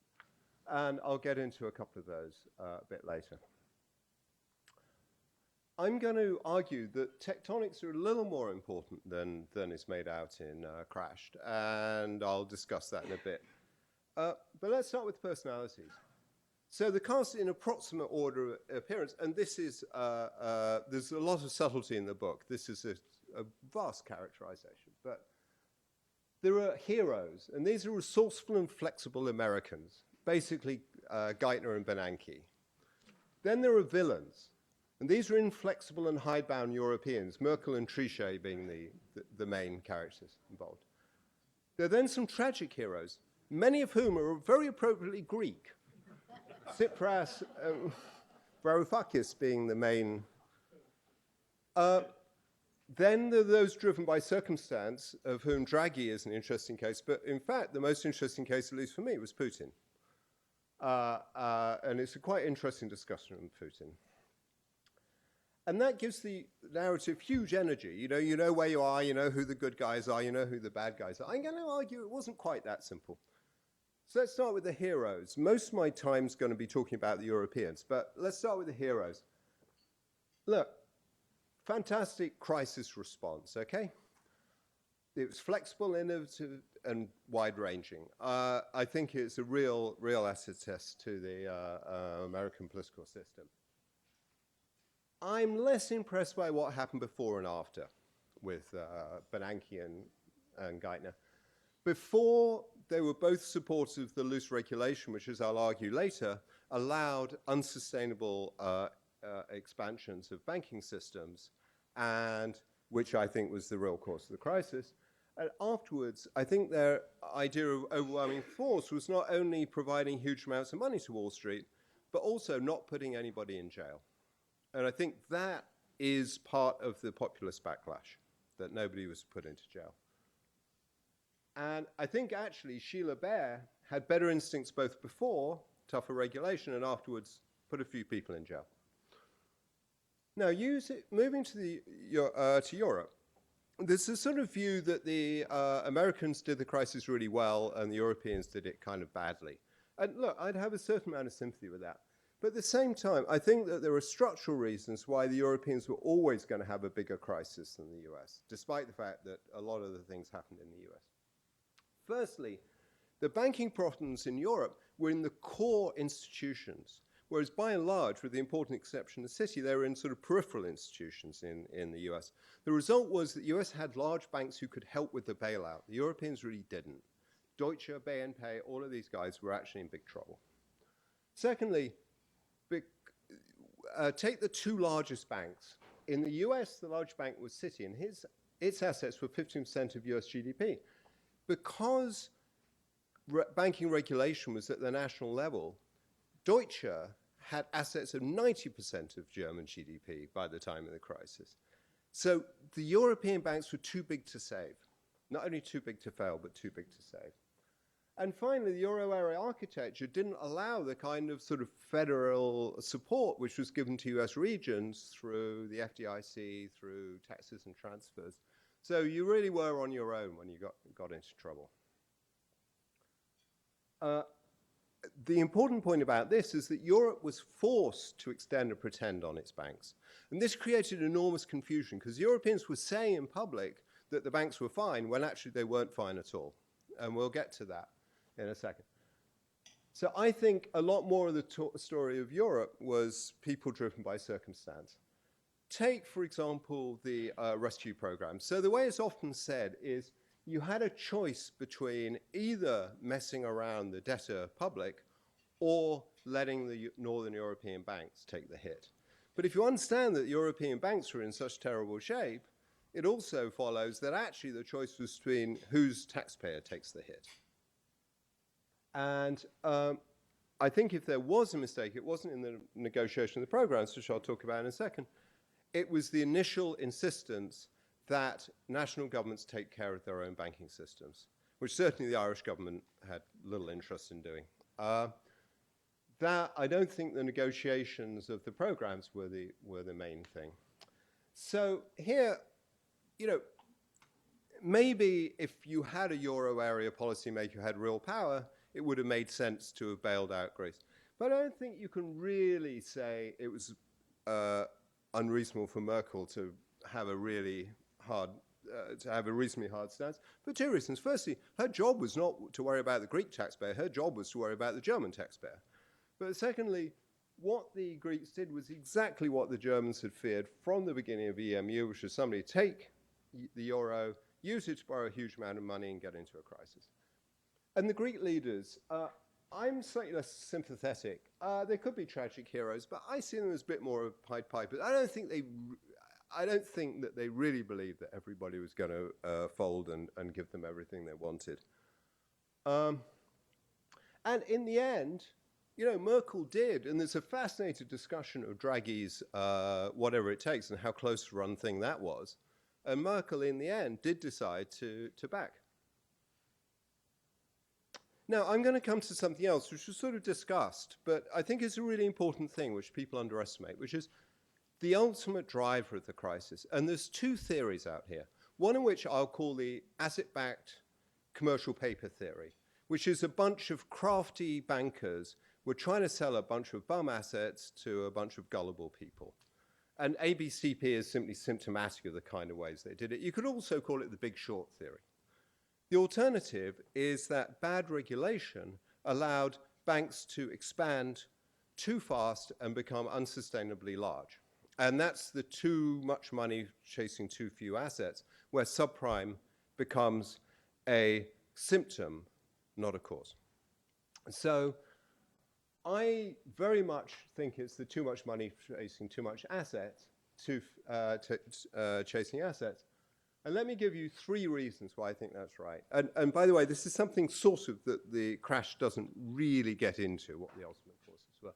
And I'll get into a couple of those a bit later. I'm going to argue that tectonics are a little more important than is made out in Crashed, and I'll discuss that in a bit. But let's start with personalities. So the cast in approximate order of appearance, and this is, there's a lot of subtlety in the book. This is a vast characterization, but there are heroes, and these are resourceful and flexible Americans, basically Geithner and Bernanke. Then there are villains, and these are inflexible and hidebound Europeans, Merkel and Trichet being the main characters involved. There are then some tragic heroes, many of whom are very appropriately Greek. Tsipras, Varoufakis being the main. Then there are those driven by circumstance, of whom Draghi is an interesting case, but in fact, the most interesting case, at least for me, was Putin. And it's a quite interesting discussion on Putin. And that gives the narrative huge energy. You know where you are, you know who the good guys are, you know who the bad guys are. I'm going to argue it wasn't quite that simple. So let's start with the heroes. Most of my time's going to be talking about the Europeans, but let's start with the heroes. Look, fantastic crisis response, okay? It was flexible, innovative, and wide-ranging. I think it's a real acid test to the American political system. I'm less impressed by what happened before and after with Bernanke and Geithner. Before, they were both supporters of the loose regulation, which, as I'll argue later, allowed unsustainable expansions of banking systems, and which I think was the real cause of the crisis. And afterwards, I think their idea of overwhelming force was not only providing huge amounts of money to Wall Street, but also not putting anybody in jail. And I think that is part of the populist backlash, that nobody was put into jail. And I think actually Sheila Bair had better instincts both before tougher regulation and afterwards put a few people in jail. Now, moving to Europe, there's a sort of view that the Americans did the crisis really well and the Europeans did it kind of badly. And look, I'd have a certain amount of sympathy with that. But at the same time, I think that there are structural reasons why the Europeans were always going to have a bigger crisis than the US, despite the fact that a lot of the things happened in the US. Firstly, the banking problems in Europe were in the core institutions, whereas by and large, with the important exception of the city, they were in sort of peripheral institutions in the US. The result was that the US had large banks who could help with the bailout. The Europeans really didn't. Deutsche, BNP, all of these guys were actually in big trouble. Secondly, take the two largest banks. In the US, the large bank was Citi, and its assets were 15% of US GDP. Because banking regulation was at the national level, Deutsche had assets of 90% of German GDP by the time of the crisis. So the European banks were too big to save. Not only too big to fail, but too big to save. And finally, the euro area architecture didn't allow the kind of sort of federal support which was given to US regions through the FDIC, through taxes and transfers. So you really were on your own when you got into trouble. The important point about this is that Europe was forced to extend and pretend on its banks. And this created enormous confusion because Europeans were saying in public that the banks were fine when actually they weren't fine at all. And we'll get to that in a second. So I think a lot more of the story of Europe was people driven by circumstance. Take, for example, the rescue program. So the way it's often said is you had a choice between either messing around the debtor public or letting the Northern European banks take the hit. But if you understand that the European banks were in such terrible shape, it also follows that actually the choice was between whose taxpayer takes the hit. And I think if there was a mistake, it wasn't in the negotiation of the programs, which I'll talk about in a second. It was the initial insistence that national governments take care of their own banking systems, which certainly the Irish government had little interest in doing. That I don't think the negotiations of the programs were the main thing. So here, you know, maybe if you had a euro area policymaker who had real power, it would have made sense to have bailed out Greece. But I don't think you can really say it was unreasonable for Merkel to have a really hard, reasonably hard stance for two reasons. Firstly, her job was not to worry about the Greek taxpayer. Her job was to worry about the German taxpayer. But secondly, what the Greeks did was exactly what the Germans had feared from the beginning of EMU, which was somebody take the euro, use it to borrow a huge amount of money and get into a crisis. And the Greek leaders, I'm slightly less sympathetic. They could be tragic heroes, but I see them as a bit more of Pied Pipers. I don't think that they really believed that everybody was going to fold and give them everything they wanted. And in the end, you know, Merkel did, and there's a fascinating discussion of Draghi's whatever it takes and how close to run thing that was. And Merkel, in the end, did decide to back. Now, I'm going to come to something else, which was sort of discussed, but I think is a really important thing which people underestimate, which is the ultimate driver of the crisis. And there's two theories out here, one of which I'll call the asset-backed commercial paper theory, which is a bunch of crafty bankers were trying to sell a bunch of bum assets to a bunch of gullible people. And ABCP is simply symptomatic of the kind of ways they did it. You could also call it the Big Short theory. The alternative is that bad regulation allowed banks to expand too fast and become unsustainably large. And that's the too much money chasing too few assets, where subprime becomes a symptom, not a cause. So I very much think it's the too much money chasing too much assets, chasing assets. And let me give you three reasons why I think that's right. And by the way, this is something sort of that the crash doesn't really get into, what the ultimate causes were.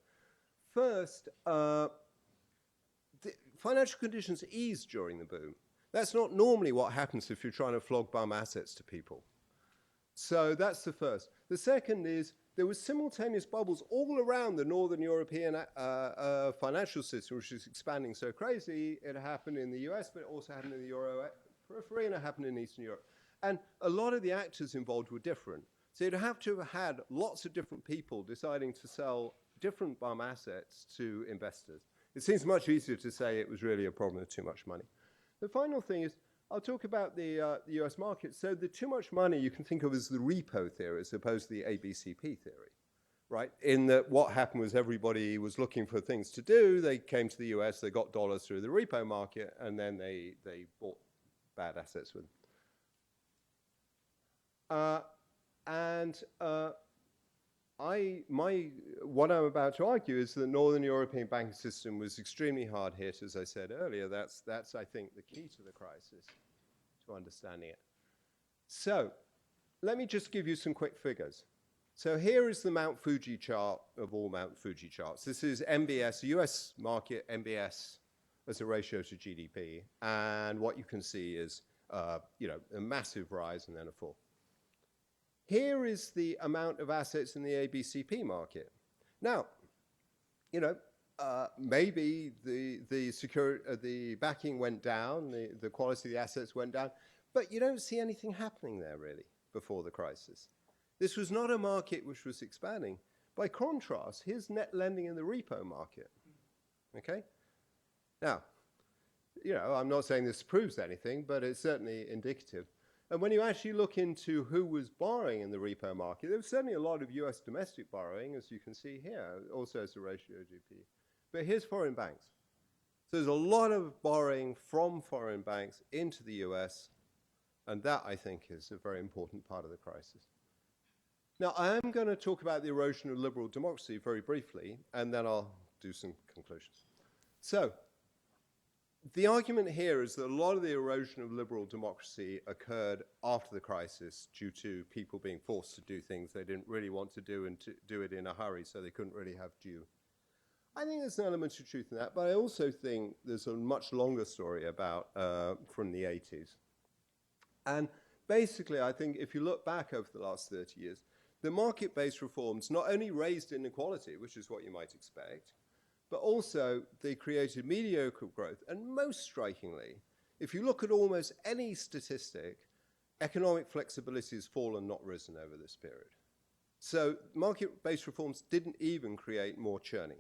First, the financial conditions eased during the boom. That's not normally what happens if you're trying to flog bum assets to people. So that's the first. The second is there was simultaneous bubbles all around the Northern European financial system, which is expanding so crazy. It happened in the US, but it also happened in the Euro periphery, and it happened in Eastern Europe. And a lot of the actors involved were different. So you'd have to have had lots of different people deciding to sell different bum assets to investors. It seems much easier to say it was really a problem of too much money. The final thing is, I'll talk about the US market. So the too much money you can think of as the repo theory as opposed to the ABCP theory, right? In that what happened was everybody was looking for things to do. They came to the US, they got dollars through the repo market, and then they bought bad assets with them. What I'm about to argue is the Northern European banking system was extremely hard hit, as I said earlier. That's I think, the key to the crisis, to understanding it. So let me just give you some quick figures. So here is the Mount Fuji chart of all Mount Fuji charts. This is MBS, US market MBS as a ratio to GDP. And what you can see is a massive rise and then a fall. Here is the amount of assets in the ABCP market. Now, maybe the backing went down, the quality of the assets went down, but you don't see anything happening there really before the crisis. This was not a market which was expanding. By contrast, here's net lending in the repo market. Okay? Now, I'm not saying this proves anything, but it's certainly indicative. And when you actually look into who was borrowing in the repo market, there was certainly a lot of US domestic borrowing, as you can see here, also as a ratio of GDP. But here's foreign banks. So there's a lot of borrowing from foreign banks into the US, and that, I think, is a very important part of the crisis. Now, I am going to talk about the erosion of liberal democracy very briefly, and then I'll do some conclusions. So the argument here is that a lot of the erosion of liberal democracy occurred after the crisis due to people being forced to do things they didn't really want to do and to do it in a hurry, so they couldn't really have due I think there's an element of truth in that, but I also think there's a much longer story about from the 80s. And basically, I think if you look back over the last 30 years, the market-based reforms not only raised inequality, which is what you might expect, but also they created mediocre growth. And most strikingly, if you look at almost any statistic, economic flexibility has fallen, not risen over this period. So market-based reforms didn't even create more churning.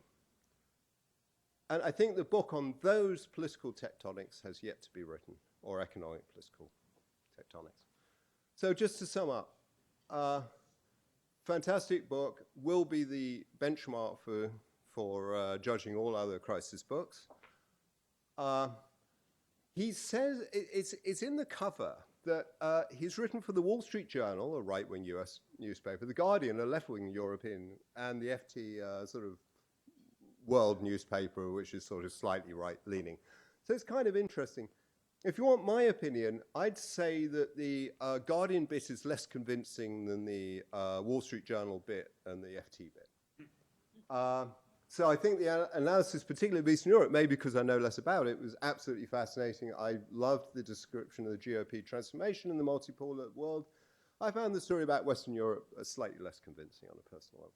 And I think the book on those political tectonics has yet to be written, or economic political tectonics. So just to sum up, fantastic book, will be the benchmark for judging all other crisis books. He says, it's in the cover, that he's written for the Wall Street Journal, a right-wing US newspaper, the Guardian, a left-wing European, and the FT sort of world newspaper, which is sort of slightly right-leaning. So it's kind of interesting. If you want my opinion, I'd say that the Guardian bit is less convincing than the Wall Street Journal bit and the FT bit. So I think the analysis, particularly of Eastern Europe, maybe because I know less about it, was absolutely fascinating. I loved the description of the GOP transformation in the multipolar world. I found the story about Western Europe slightly less convincing on a personal level.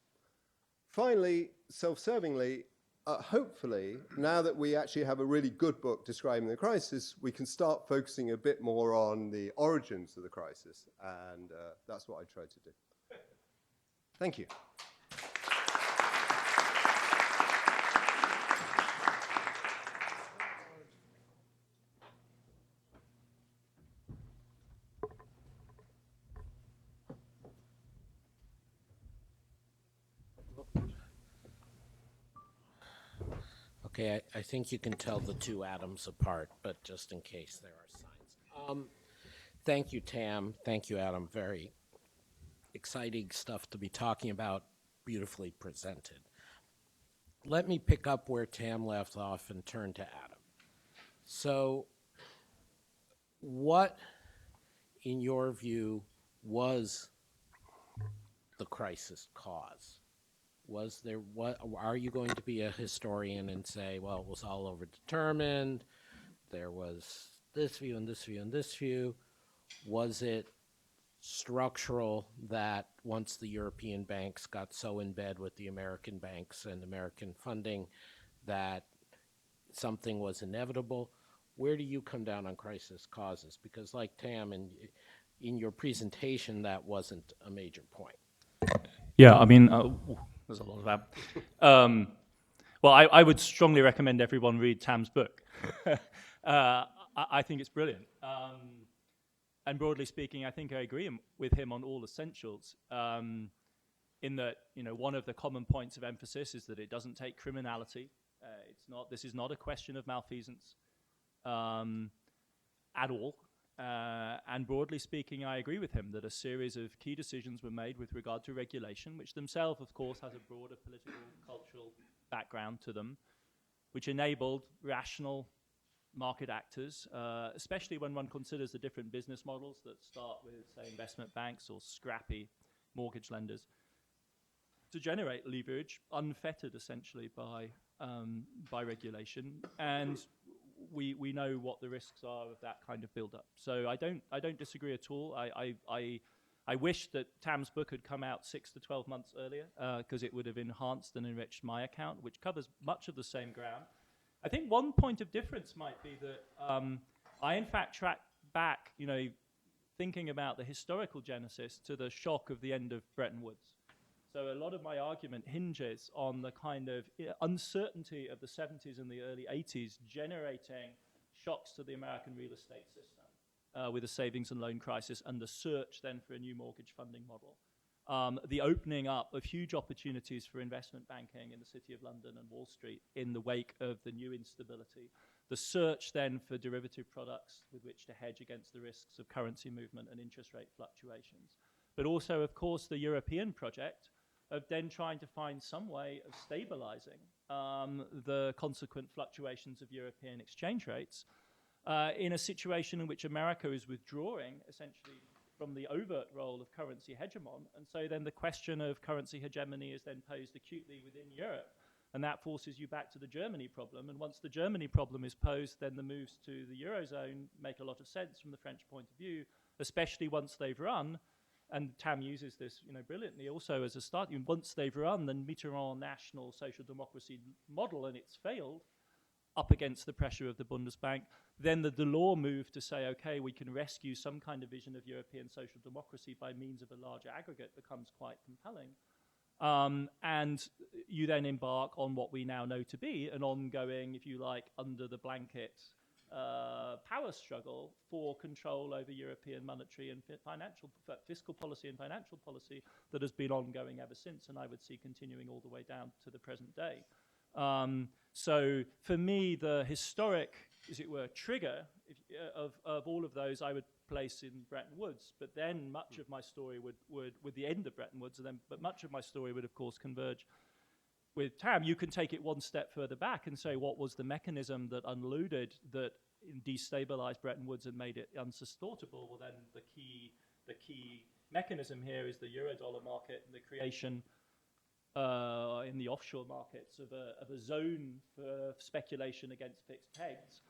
Finally, self-servingly, hopefully, now that we actually have a really good book describing the crisis, we can start focusing a bit more on the origins of the crisis, and that's what I tried to do. Thank you. Okay, I think you can tell the two atoms apart, but just in case there are signs. Thank you, Tam. Thank you, Adam. Very exciting stuff to be talking about, beautifully presented. Let me pick up where Tam left off and turn to Adam. So what, in your view, was the crisis cause? Was there, what, are you going to be a historian and say, well, it was all overdetermined, there was this view and this view and this view? Was it structural that once the European banks got so in bed with the American banks and American funding that something was inevitable? Where do you come down on crisis causes? Because like Tam, in your presentation, that wasn't a major point. Yeah, I mean, there's a lot of that. Well, I would strongly recommend everyone read Tam's book. I think it's brilliant. And broadly speaking, I think I agree with him on all essentials. In that, you know, one of the common points of emphasis is that it doesn't take criminality. This is not a question of malfeasance at all. And broadly speaking, I agree with him that a series of key decisions were made with regard to regulation, which themselves, of course, has a broader political, cultural background to them, which enabled rational market actors, especially when one considers the different business models that start with, say, investment banks or scrappy mortgage lenders, to generate leverage unfettered, essentially, by regulation. And we know what the risks are of that kind of build-up. So I don't disagree at all. I wish that Tam's book had come out 6 to 12 months earlier, because it would have enhanced and enriched my account, which covers much of the same ground. I think one point of difference might be that I, in fact, track back, you know, thinking about the historical genesis to the shock of the end of Bretton Woods. So a lot of my argument hinges on the kind of uncertainty of the 70s and the early 80s generating shocks to the American real estate system with the savings and loan crisis and the search then for a new mortgage funding model. The opening up of huge opportunities for investment banking in the City of London and Wall Street in the wake of the new instability. The search then for derivative products with which to hedge against the risks of currency movement and interest rate fluctuations. But also, of course, the European project of then trying to find some way of stabilizing the consequent fluctuations of European exchange rates in a situation in which America is withdrawing essentially from the overt role of currency hegemon. And so then the question of currency hegemony is then posed acutely within Europe And that forces you back to the Germany problem. And once the Germany problem is posed, then the moves to the Eurozone make a lot of sense from the French point of view, especially once they've run. And Tam uses this, brilliantly also as a start. Once they've run the Mitterrand national social democracy model and it's failed up against the pressure of the Bundesbank, then the Delors move to say, okay, we can rescue some kind of vision of European social democracy by means of a larger aggregate becomes quite compelling. And you then embark on what we now know to be an ongoing, if you like, under the blanket power struggle for control over European monetary and fiscal policy and financial policy that has been ongoing ever since, and I would see continuing all the way down to the present day. So for me, the historic, as it were, trigger of all of those I would place in Bretton Woods, but then much of my story would with the end of Bretton Woods, but much of my story would of course converge with Tam. You can take it one step further back and say, what was the mechanism that unloaded, that destabilized Bretton Woods and made it unsustainable? Well, then the key mechanism here is the Eurodollar market and the creation in the offshore markets of a zone for speculation against fixed pegs.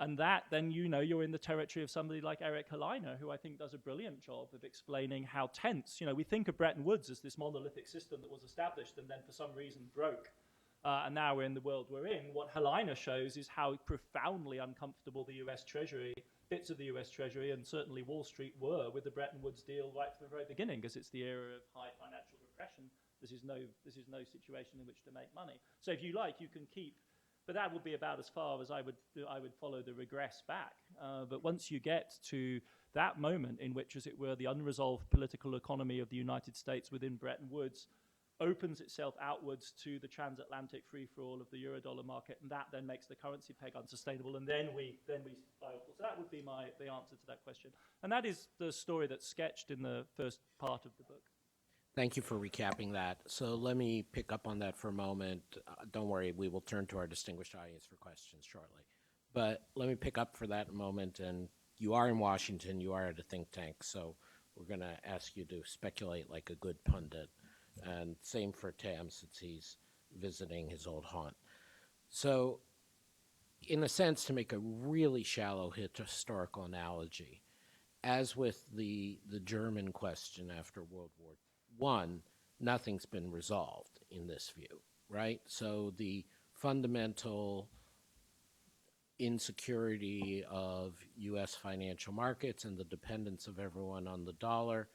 And that, then you're in the territory of somebody like Eric Helleiner, who I think does a brilliant job of explaining how tense, we think of Bretton Woods as this monolithic system that was established and then for some reason broke. And now we're in the world we're in. What Helleiner shows is how profoundly uncomfortable the US Treasury, bits of the US Treasury, and certainly Wall Street were with the Bretton Woods deal right from the very beginning, because it's the era of high financial repression. This is no situation in which to make money. So if you like, you can keep. But that would be about as far as I would follow the regress back. But once you get to that moment in which, as it were, the unresolved political economy of the United States within Bretton Woods opens itself outwards to the transatlantic free-for-all of the Eurodollar market, and that then makes the currency peg unsustainable, and then we spiral. So that would be the answer to that question. And that is the story that's sketched in the first part of the book. Thank you for recapping that. So let me pick up on that for a moment. Don't worry, we will turn to our distinguished audience for questions shortly. But let me pick up for that a moment. And you are in Washington, you are at a think tank, so we're going to ask you to speculate like a good pundit. And same for Tam, since he's visiting his old haunt. So in a sense, to make a really shallow historical analogy, as with the German question after World War I, nothing's been resolved in this view, right? So the fundamental insecurity of U.S. financial markets and the dependence of everyone on the dollar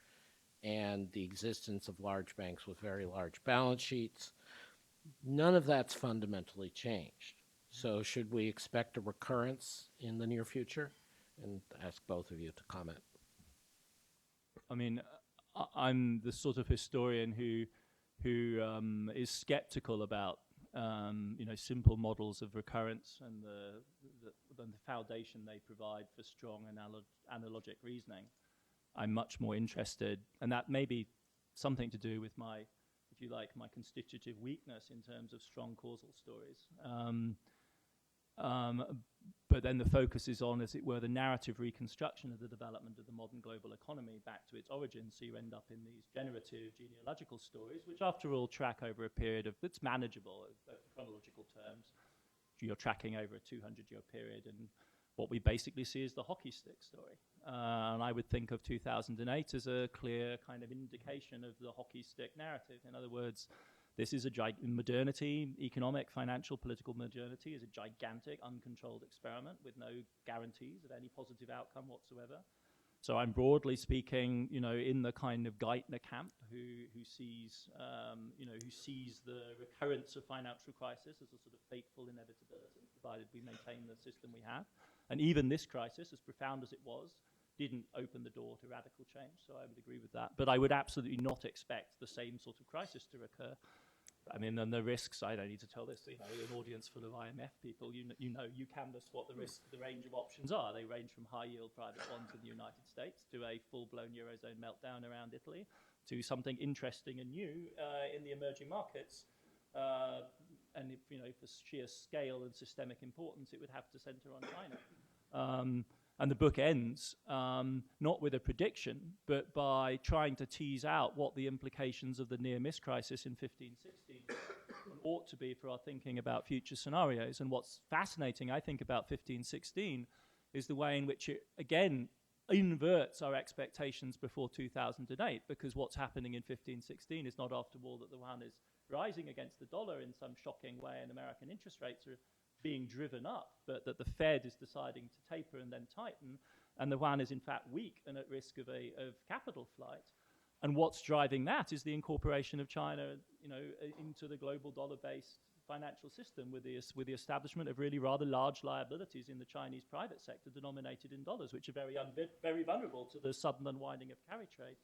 and the existence of large banks with very large balance sheets, none of that's fundamentally changed. So should we expect a recurrence in the near future? And ask both of you to comment. I mean, I'm the sort of historian who is skeptical about simple models of recurrence and the foundation they provide for strong analogic reasoning. I'm much more interested, and that may be something to do with my, if you like, my constitutive weakness in terms of strong causal stories. But then the focus is on, as it were, the narrative reconstruction of the development of the modern global economy back to its origins. So you end up in these generative genealogical stories, which after all track over a period of, that's manageable in chronological terms. You're tracking over a 200-year period, and what we basically see is the hockey stick story. And I would think of 2008 as a clear kind of indication of the hockey stick narrative. In other words, this is modernity, economic, financial, political modernity is a gigantic, uncontrolled experiment with no guarantees of any positive outcome whatsoever. So I'm broadly speaking, in the kind of Geithner camp who sees the recurrence of financial crisis as a sort of fateful inevitability, provided we maintain the system we have. And even this crisis, as profound as it was, didn't open the door to radical change. So I would agree with that. But I would absolutely not expect the same sort of crisis to recur. I mean, and the risks, I don't need to tell this, an audience full of IMF people, you canvass what the range of options are. They range from high-yield private bonds in the United States to a full-blown Eurozone meltdown around Italy to something interesting and new in the emerging markets. And for sheer scale and systemic importance, it would have to center on China. And the book ends not with a prediction, but by trying to tease out what the implications of the near-miss crisis in 1516 ought to be for our thinking about future scenarios. And what's fascinating, I think, about 1516 is the way in which it, again, inverts our expectations before 2008, because what's happening in 1516 is not, after all, that the yuan is rising against the dollar in some shocking way and American interest rates are being driven up, but that the Fed is deciding to taper and then tighten, and the yuan is in fact weak and at risk of capital flight. And what's driving that is the incorporation of China, into the global dollar-based financial system with the establishment of really rather large liabilities in the Chinese private sector denominated in dollars, which are very vulnerable to the sudden unwinding of carry trade.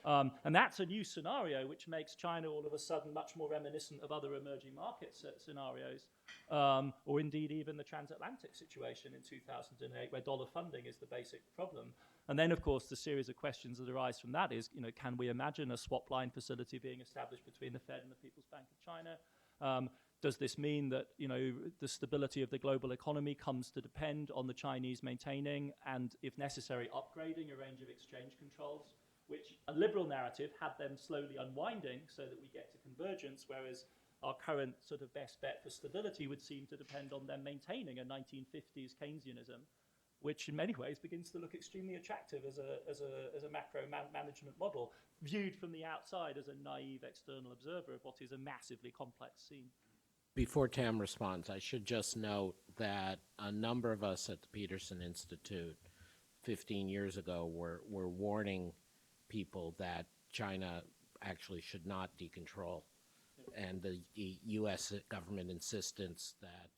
And that's a new scenario which makes China all of a sudden much more reminiscent of other emerging market scenarios, or indeed even the transatlantic situation in 2008, where dollar funding is the basic problem. And then, of course, the series of questions that arise from that is, can we imagine a swap line facility being established between the Fed and the People's Bank of China? Does this mean that, the stability of the global economy comes to depend on the Chinese maintaining and, if necessary, upgrading a range of exchange controls, which a liberal narrative had them slowly unwinding so that we get to convergence, whereas our current sort of best bet for stability would seem to depend on them maintaining a 1950s Keynesianism, which in many ways begins to look extremely attractive as a macro management model, viewed from the outside as a naive external observer of what is a massively complex scene. Before Tam responds, I should just note that a number of us at the Peterson Institute 15 years ago were warning people that China actually should not decontrol. And the U.S. government insistence that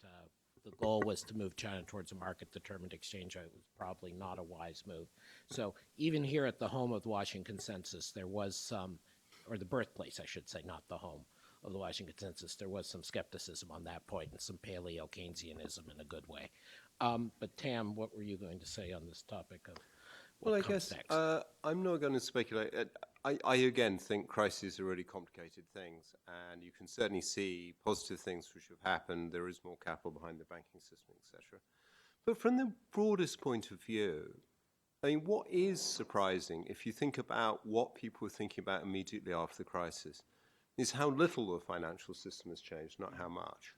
the goal was to move China towards a market-determined exchange rate was probably not a wise move. So even here at the home of the Washington Consensus, there was some, or the birthplace, I should say, not the home of the Washington Consensus, there was some skepticism on that point and some paleo-Keynesianism in a good way. But Tam, what were you going to say on this topic of Well, I guess I'm not going to speculate. I again think crises are really complicated things, and you can certainly see positive things which have happened. There is more capital behind the banking system, etc. But from the broadest point of view, I mean, what is surprising, if you think about what people were thinking about immediately after the crisis, is how little the financial system has changed, not how much.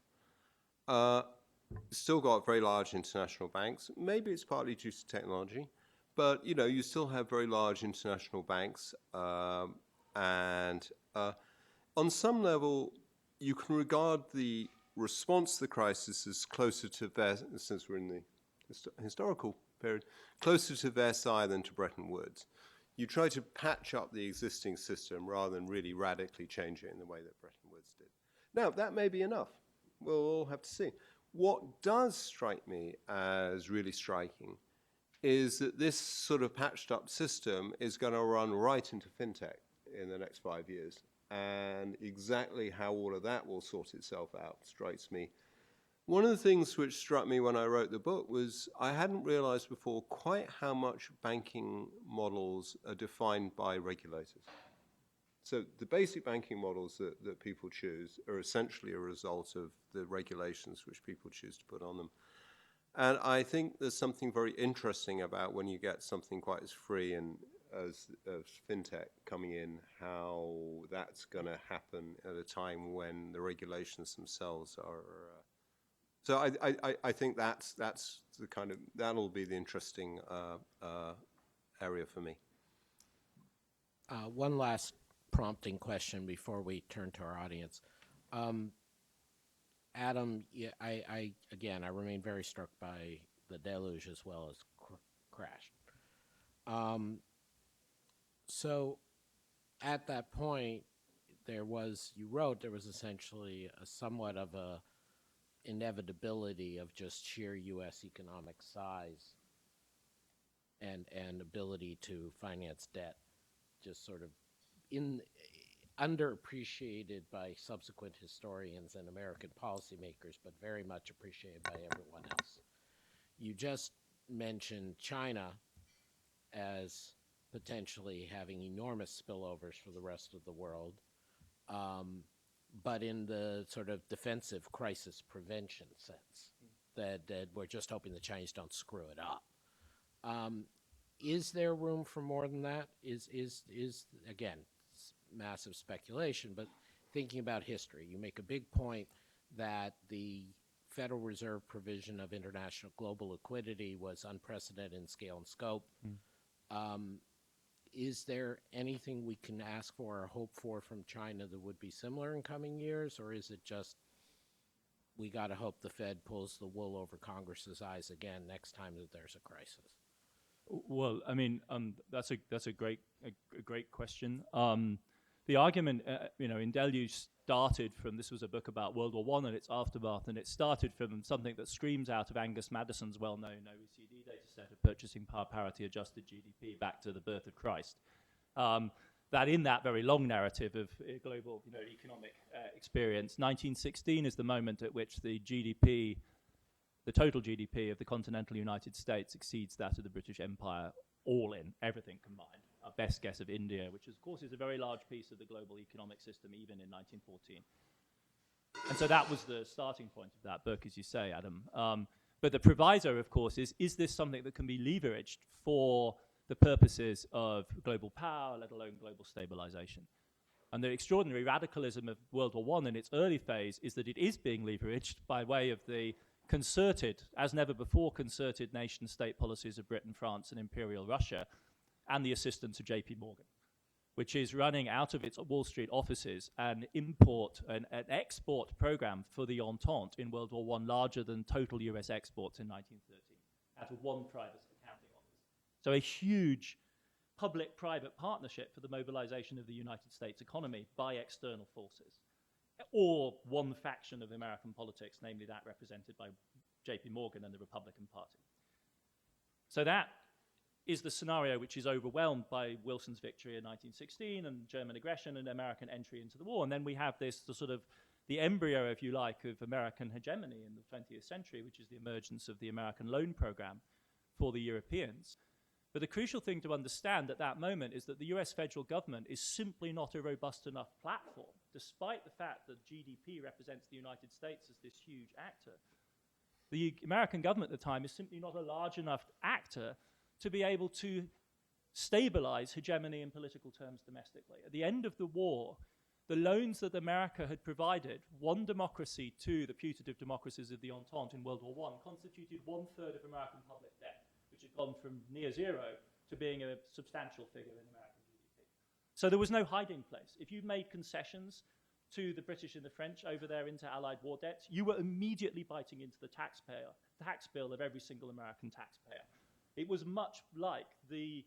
Still got very large international banks. Maybe it's partly due to technology. But, you still have very large international banks, and on some level, you can regard the response to the crisis as closer to, since we're in the historical period, closer to Versailles than to Bretton Woods. You try to patch up the existing system rather than really radically change it in the way that Bretton Woods did. Now, that may be enough. We'll all have to see. What does strike me as really striking is that this sort of patched up system is going to run right into fintech in the next 5 years. And exactly how all of that will sort itself out strikes me. One of the things which struck me when I wrote the book was I hadn't realized before quite how much banking models are defined by regulators. So the basic banking models that people choose are essentially a result of the regulations which people choose to put on them. And I think there's something very interesting about when you get something quite as free and as fintech coming in, how that's going to happen at a time when the regulations themselves are. So I think that's the kind of, that'll be the interesting area for me. One last prompting question before we turn to our audience. Adam, yeah, I remain very struck by the deluge as well as crash. So at that point, there was essentially a somewhat of a inevitability of just sheer U.S. economic size and ability to finance debt, just sort of underappreciated by subsequent historians and American policymakers, but very much appreciated by everyone else. You just mentioned China as potentially having enormous spillovers for the rest of the world, but in the sort of defensive crisis prevention sense, that we're just hoping the Chinese don't screw it up. Is there room for more than that? Is again, it's massive speculation, but thinking about history, you make a big point that the Federal Reserve provision of international global liquidity was unprecedented in scale and scope. Is there anything we can ask for or hope for from China that would be similar in coming years, or is it just we got to hope the Fed pulls the wool over Congress's eyes again next time that there's a crisis? Well, I mean, that's a great question. The argument, in Deluge started from, this was a book about World War I and its aftermath, and it started from something that screams out of Angus Madison's well-known OECD data set of purchasing power parity adjusted GDP back to the birth of Christ. That in that very long narrative of global economic experience, 1916 is the moment at which the GDP, the total GDP of the continental United States exceeds that of the British Empire, all in, everything combined. Our best guess of India, which of course is a very large piece of the global economic system, even in 1914. And so that was the starting point of that book, as you say, Adam. But the proviso, of course, is this something that can be leveraged for the purposes of global power, let alone global stabilization? And the extraordinary radicalism of World War I in its early phase is that it is being leveraged by way of the concerted, as never before concerted nation-state policies of Britain, France, and Imperial Russia, and the assistance of JP Morgan, which is running out of its Wall Street offices an export program for the Entente in World War I larger than total US exports in 1913, out of one private accounting office. So a huge public-private partnership for the mobilization of the United States economy by external forces, or one faction of American politics, namely that represented by JP Morgan and the Republican Party. So that is the scenario which is overwhelmed by Wilson's victory in 1916 and German aggression and American entry into the war. And then we have this, the embryo, if you like, of American hegemony in the 20th century, which is the emergence of the American loan program for the Europeans. But the crucial thing to understand at that moment is that the US federal government is simply not a robust enough platform, despite the fact that GDP represents the United States as this huge actor. The American government at the time is simply not a large enough actor to be able to stabilize hegemony in political terms domestically. At the end of the war, the loans that America had provided, one democracy to the putative democracies of the Entente in World War I, constituted 1/3 of American public debt, which had gone from near zero to being a substantial figure in American GDP. So there was no hiding place. If you made concessions to the British and the French over their inter-allied war debts, you were immediately biting into the tax bill of every single American taxpayer. It was much like the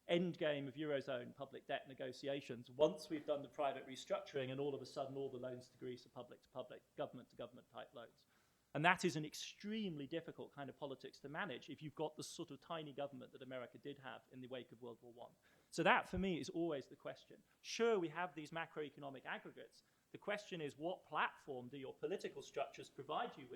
end game of Eurozone public debt negotiations. Once we've done the private restructuring, and all of a sudden all the loans to Greece are public-to-public, government-to-government type loans. And that is an extremely difficult kind of politics to manage if you've got the sort of tiny government that America did have in the wake of World War I. So that, for me, is always the question. Sure, we have these macroeconomic aggregates. The question is, what platform do your political structures provide you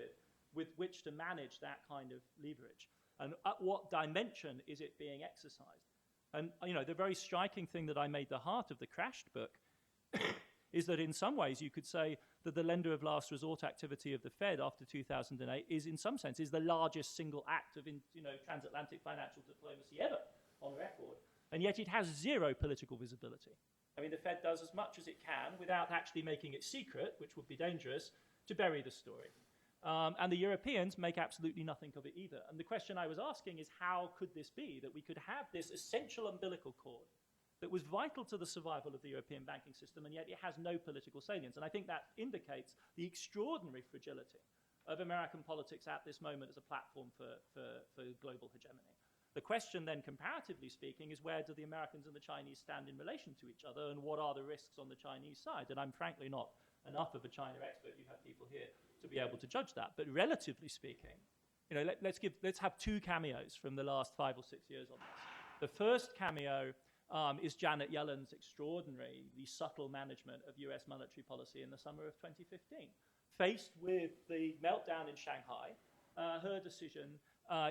with which to manage that kind of leverage? And at what dimension is it being exercised? And the very striking thing that I made the heart of the Crashed book is that in some ways you could say that the lender of last resort activity of the Fed after 2008 is, in some sense, is the largest single act of transatlantic financial diplomacy ever on record. And yet it has zero political visibility. I mean, the Fed does as much as it can without actually making it secret, which would be dangerous, to bury the story. And the Europeans make absolutely nothing of it either. And the question I was asking is, how could this be that we could have this essential umbilical cord that was vital to the survival of the European banking system, and yet it has no political salience? And I think that indicates the extraordinary fragility of American politics at this moment as a platform for global hegemony. The question then, comparatively speaking, is where do the Americans and the Chinese stand in relation to each other, and what are the risks on the Chinese side? And I'm frankly not enough of a China expert, you have people here, to be able to judge that. But relatively speaking, let's have two cameos from the last 5 or 6 years on this. The first cameo is Janet Yellen's extraordinary, subtle management of US monetary policy in the summer of 2015. Faced with the meltdown in Shanghai, her decision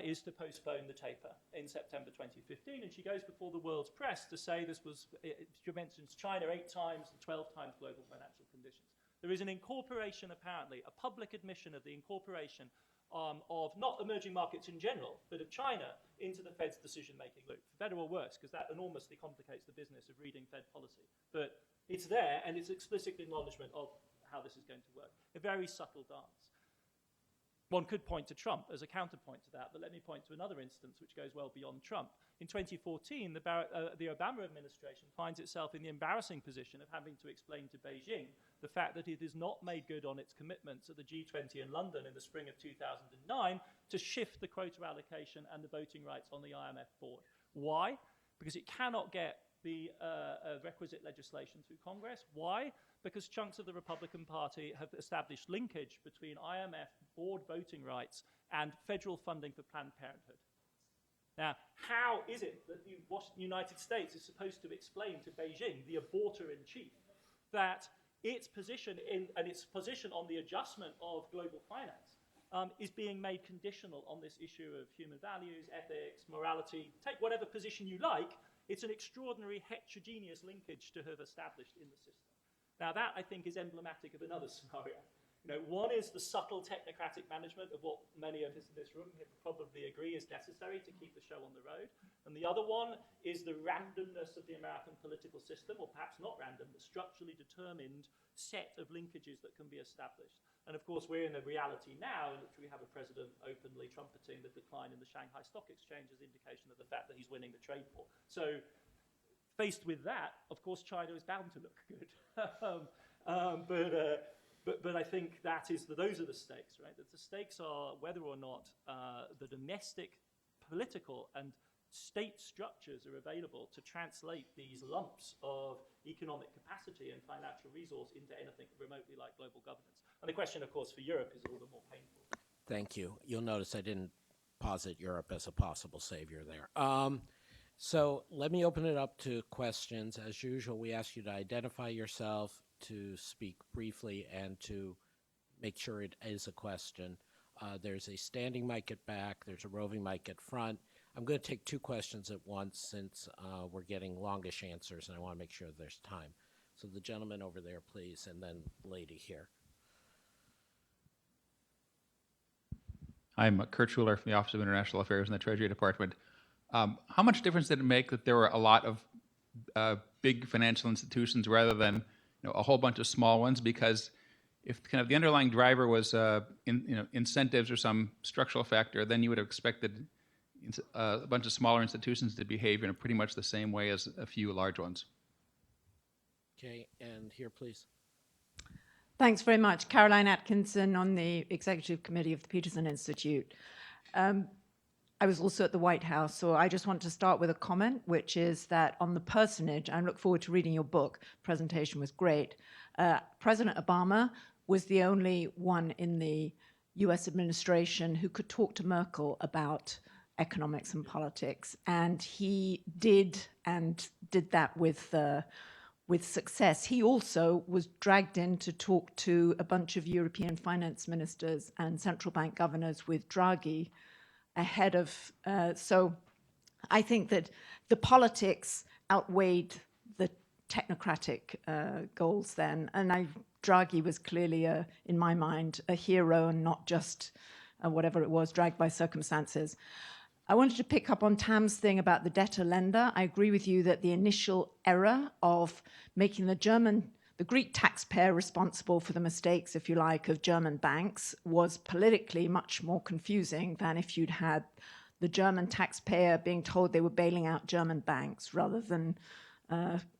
is to postpone the taper in September 2015, and she goes before the world's press to say she mentions China 8 times and 12 times global financial conditions. There is an incorporation, apparently, a public admission of the incorporation of not emerging markets in general, but of China into the Fed's decision-making loop, for better or worse, because that enormously complicates the business of reading Fed policy. But it's there, and it's explicit acknowledgement of how this is going to work. A very subtle dance. One could point to Trump as a counterpoint to that, but let me point to another instance which goes well beyond Trump. In 2014, the Obama administration finds itself in the embarrassing position of having to explain to Beijing the fact that it has not made good on its commitments at the G20 in London in the spring of 2009 to shift the quota allocation and the voting rights on the IMF board. Why? Because it cannot get the requisite legislation through Congress. Why? Because chunks of the Republican Party have established linkage between IMF board voting rights and federal funding for Planned Parenthood. Now, how is it that the United States is supposed to explain to Beijing, the aborter-in-chief, that its position on the adjustment of global finance is being made conditional on this issue of human values, ethics, morality? Take whatever position you like. It's an extraordinary heterogeneous linkage to have established in the system. Now, that, I think, is emblematic of another scenario. One is the subtle technocratic management of what many of us in this room probably agree is necessary to keep the show on the road. And the other one is the randomness of the American political system, or perhaps not random, but structurally determined set of linkages that can be established. And of course, we're in a reality now in which we have a president openly trumpeting the decline in the Shanghai Stock Exchange as indication of the fact that he's winning the trade war. So faced with that, of course, China is bound to look good. But I think those are the stakes, right? That the stakes are whether or not the domestic political and state structures are available to translate these lumps of economic capacity and financial resource into anything remotely like global governance. And the question, of course, for Europe is all the more painful. Thank you. You'll notice I didn't posit Europe as a possible savior there. So let me open it up to questions. As usual, we ask you to identify yourself, to speak briefly, and to make sure it is a question. There's a standing mic at back. There's a roving mic at front. I'm going to take two questions at once since we're getting longish answers, and I want to make sure there's time. So the gentleman over there, please, and then lady here. I'm Kurt Schuler from the Office of International Affairs in the Treasury Department. How much difference did it make that there were a lot of big financial institutions rather than a whole bunch of small ones? Because if kind of the underlying driver was incentives or some structural factor, then you would have expected a bunch of smaller institutions to behave in pretty much the same way as a few large ones. Okay, and here, please. Thanks very much. Caroline Atkinson on the Executive Committee of the Peterson Institute. I was also at the White House, so I just want to start with a comment, which is that on the personage, I look forward to reading your book. Presentation was great. President Obama was the only one in the US administration who could talk to Merkel about economics and politics, and he did that with success. He also was dragged in to talk to a bunch of European finance ministers and central bank governors with Draghi ahead of, so I think that the politics outweighed the technocratic goals then, and Draghi was clearly, in my mind, a hero and not just whatever it was, dragged by circumstances. I wanted to pick up on Tam's thing about the debtor-lender. I agree with you that the initial error of making the Greek taxpayer responsible for the mistakes, if you like, of German banks was politically much more confusing than if you'd had the German taxpayer being told they were bailing out German banks rather than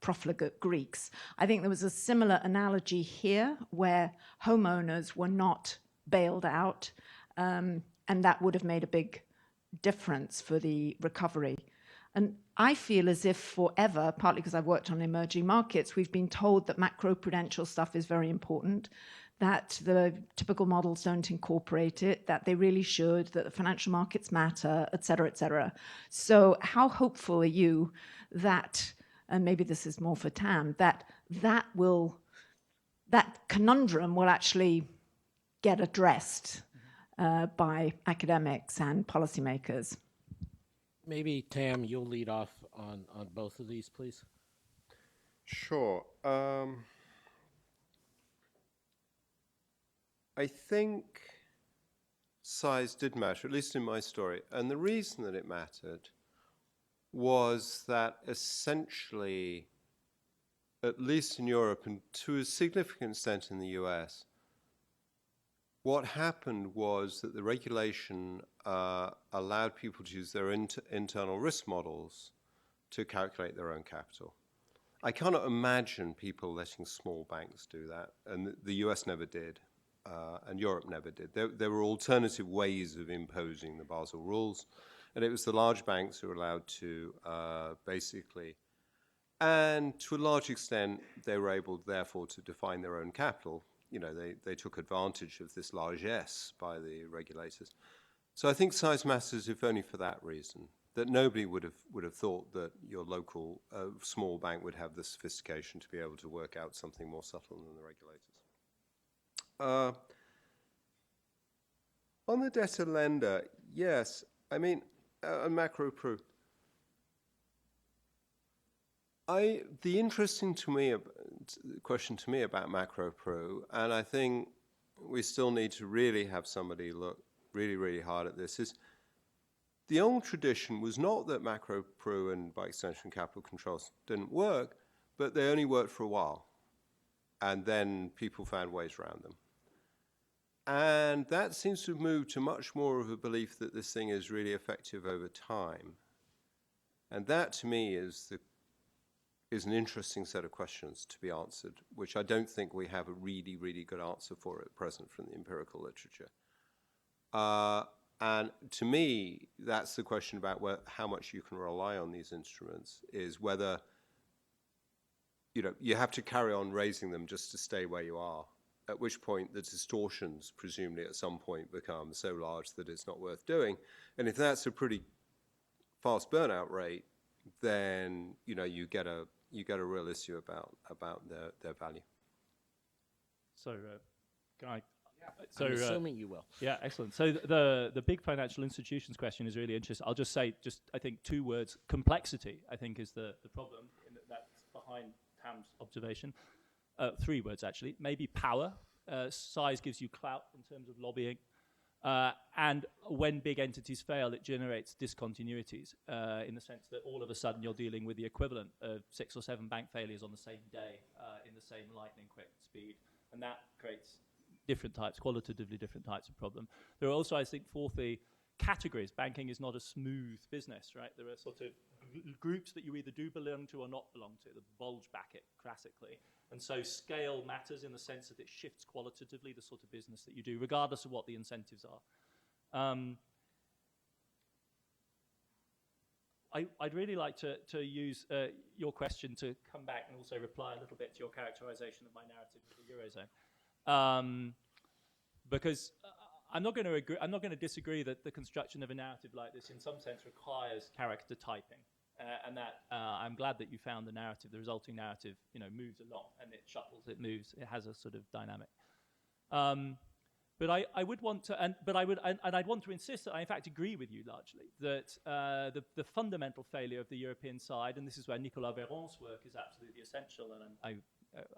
profligate Greeks. I think there was a similar analogy here where homeowners were not bailed out, and that would have made a big difference for the recovery. And I feel as if forever, partly because I've worked on emerging markets, we've been told that macroprudential stuff is very important, that the typical models don't incorporate it, that they really should, that the financial markets matter, et cetera, et cetera. So how hopeful are you that, and maybe this is more for Tam, that conundrum will actually get addressed by academics and policymakers? Maybe, Tam, you'll lead off on both of these, please. Sure. I think size did matter, at least in my story. And the reason that it mattered was that essentially, at least in Europe and to a significant extent in the US, what happened was that the regulation allowed people to use their internal risk models to calculate their own capital. I cannot imagine people letting small banks do that, and the US never did, and Europe never did. There were alternative ways of imposing the Basel rules, and it was the large banks who were allowed to basically, and to a large extent, they were able, therefore, to define their own capital. You know, they took advantage of this largesse by the regulators. So I think size matters, if only for that reason, that nobody would have thought that your local small bank would have the sophistication to be able to work out something more subtle than the regulators. On the debtor lender, yes, I mean, macro proof. The interesting question to me about macro pro, and I think we still need to really have somebody look really, really hard at this, is the old tradition was not that macro pro and by extension capital controls didn't work, but they only worked for a while. And then people found ways around them. And that seems to have moved to much more of a belief that this thing is really effective over time. And that, to me, is an interesting set of questions to be answered, which I don't think we have a really, really good answer for at present from the empirical literature. And to me, that's the question about how much you can rely on these instruments, is whether you have to carry on raising them just to stay where you are, at which point the distortions presumably at some point become so large that it's not worth doing. And if that's a pretty fast burnout rate, then you get a real issue about their value. So can I? I'm assuming you will. Yeah, excellent. So the big financial institutions question is really interesting. I'll just say, I think 2 words: complexity. I think is the problem that's behind Tam's observation. 3 words actually. Maybe power. Size gives you clout in terms of lobbying. And when big entities fail, it generates discontinuities in the sense that all of a sudden you're dealing with the equivalent of 6 or 7 bank failures on the same day in the same lightning quick speed. And that creates qualitatively different types of problem. There are also, I think, fourthly, categories. Banking is not a smooth business, right? There are sort of groups that you either do belong to or not belong to, the bulge bracket, classically. And so scale matters in the sense that it shifts qualitatively the sort of business that you do, regardless of what the incentives are. I'd really like to use your question to come back and also reply a little bit to your characterization of my narrative for the Eurozone. Because I'm not going to disagree that the construction of a narrative like this in some sense requires character typing. And that I'm glad that you found the resulting narrative, moves along and it shuffles, it moves, it has a sort of dynamic. But I would want to, I'd want to insist that I in fact agree with you largely that the fundamental failure of the European side, and this is where Nicolas Véron's work is absolutely essential, and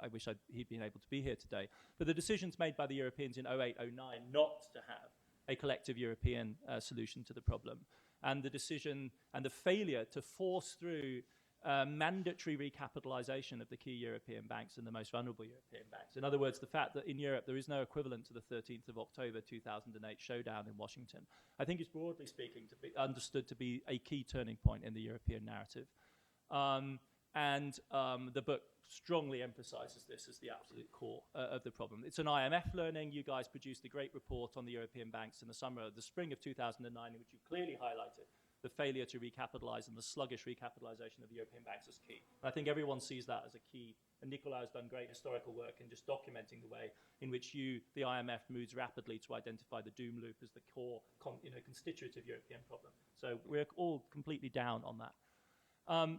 I wish he'd been able to be here today. But the decisions made by the Europeans in 2008, 2009 not to have a collective European solution to the problem, and the decision and the failure to force through mandatory recapitalization of the key European banks and the most vulnerable European banks. In other words, the fact that in Europe there is no equivalent to the 13th of October 2008 showdown in Washington, I think is broadly speaking to be understood to be a key turning point in the European narrative. The book strongly emphasizes this as the absolute core of the problem. It's an IMF learning. You guys produced a great report on the European banks in the spring of 2009, in which you clearly highlighted the failure to recapitalize and the sluggish recapitalization of the European banks as key. And I think everyone sees that as a key. And Nicolas has done great historical work in just documenting the way in which the IMF moves rapidly to identify the doom loop as the core constitutive European problem. So we're all completely down on that.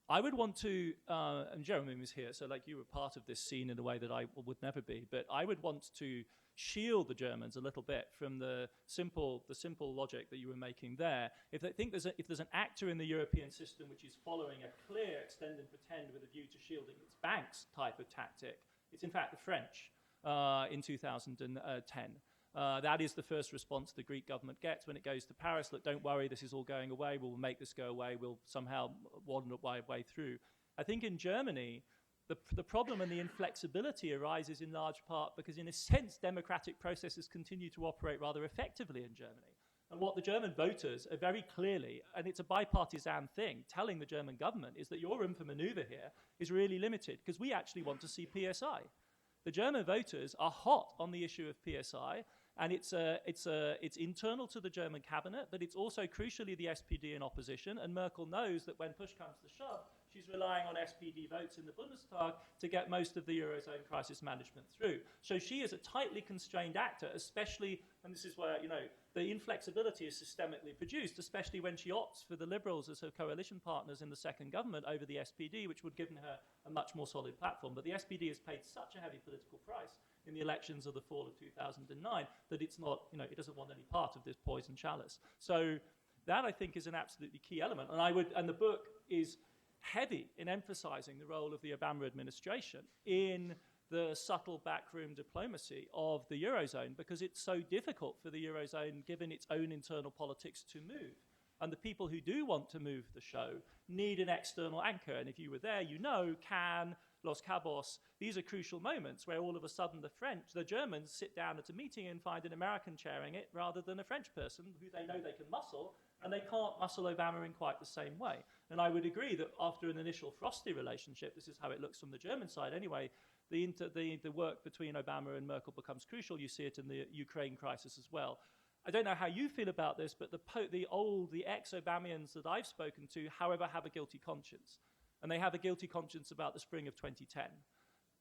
I would want to, and Jeremy was here, so you were part of this scene in a way that I would never be, but I would want to shield the Germans a little bit from the simple logic that you were making there. If they think if there's an actor in the European system which is following a clear extend and pretend with a view to shielding its banks type of tactic, it's in fact the French in 2010. That is the first response the Greek government gets when it goes to Paris. Look, don't worry, this is all going away. We'll make this go away. We'll somehow wander our way through. I think in Germany, the problem and the inflexibility arises in large part because, in a sense, democratic processes continue to operate rather effectively in Germany. And what the German voters are very clearly, and it's a bipartisan thing, telling the German government is that your room for maneuver here is really limited because we actually want to see PSI. The German voters are hot on the issue of PSI, and it's internal to the German cabinet, but it's also crucially the SPD in opposition, and Merkel knows that when push comes to shove, she's relying on SPD votes in the Bundestag to get most of the Eurozone crisis management through. So she is a tightly constrained actor, especially, and this is where, the inflexibility is systemically produced, especially when she opts for the Liberals as her coalition partners in the second government over the SPD, which would have given her a much more solid platform. But the SPD has paid such a heavy political price in the elections of the fall of 2009 that it's not, it doesn't want any part of this poison chalice. So that, I think, is an absolutely key element. And the book is heavy in emphasizing the role of the Obama administration in the subtle backroom diplomacy of the Eurozone, because it's so difficult for the Eurozone, given its own internal politics, to move. And the people who do want to move the show need an external anchor. And if you were there, Cannes, Los Cabos, these are crucial moments where all of a sudden the Germans sit down at a meeting and find an American chairing it rather than a French person who they know they can muscle, and they can't muscle Obama in quite the same way. And I would agree that after an initial frosty relationship, this is how it looks from the German side anyway, the work between Obama and Merkel becomes crucial. You see it in the Ukraine crisis as well. I don't know how you feel about this, but the ex-Obamians that I've spoken to, however, have a guilty conscience. And they have a guilty conscience about the spring of 2010.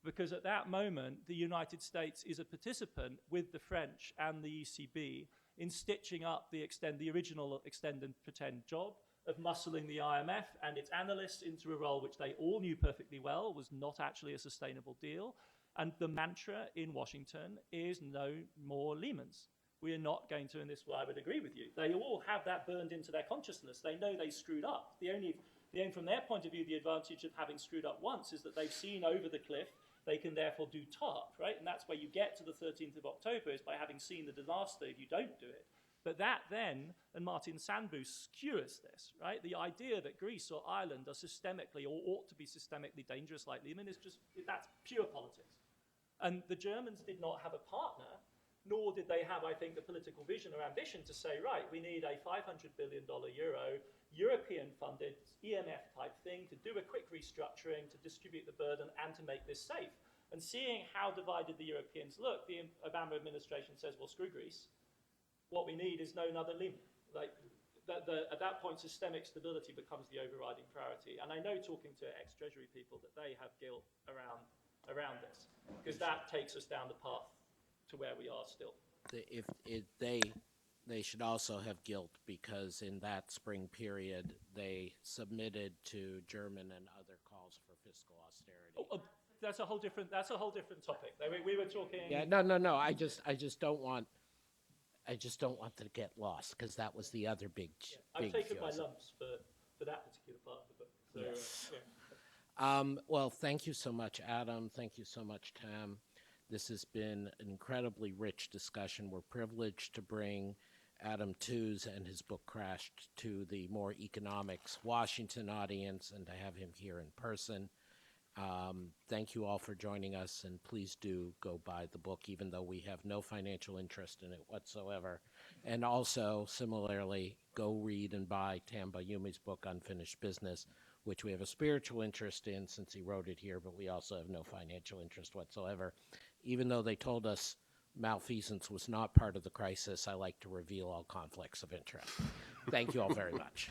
Because at that moment, the United States is a participant with the French and the ECB in stitching up the original extend and pretend job of muscling the IMF and its analysts into a role which they all knew perfectly well was not actually a sustainable deal. And the mantra in Washington is no more Lehmans. We are not going to, and this is why I would agree with you. They all have that burned into their consciousness. They know they screwed up. From their point of view, the advantage of having screwed up once is that they've seen over the cliff. They can therefore do TARP, right? And that's where you get to the 13th of October, is by having seen the disaster if you don't do it. But that then, and Martin Sandbu skewers this, right? The idea that Greece or Ireland are systemically or ought to be systemically dangerous like Lehman is that's pure politics. And the Germans did not have a partner, nor did they have, I think, the political vision or ambition to say, right, we need a $500 billion European-funded EMF-type thing to do a quick restructuring, to distribute the burden, and to make this safe. And seeing how divided the Europeans look, the Obama administration says, well, screw Greece. What we need is no another Lehman. At that point, systemic stability becomes the overriding priority. And I know, talking to ex-Treasury people, that they have guilt around this, because that takes us down the path to where we are still. They should also have guilt because in that spring period they submitted to German and other calls for fiscal austerity. That's a whole different topic. We were talking. Yeah, no. I just don't want to get lost, because that was the other big. I've taken my lumps for that particular part of the book. So, yes. Yeah. Well, thank you so much, Adam. Thank you so much, Tam. This has been an incredibly rich discussion. We're privileged to bring Adam Tooze and his book Crashed to the more economics Washington audience, and to have him here in person. Thank you all for joining us, and please do go buy the book, even though we have no financial interest in it whatsoever. And also, similarly, go read and buy Tam Bayoumi's book, Unfinished Business, which we have a spiritual interest in since he wrote it here, but we also have no financial interest whatsoever. Even though they told us malfeasance was not part of the crisis, I like to reveal all conflicts of interest. Thank you all very much.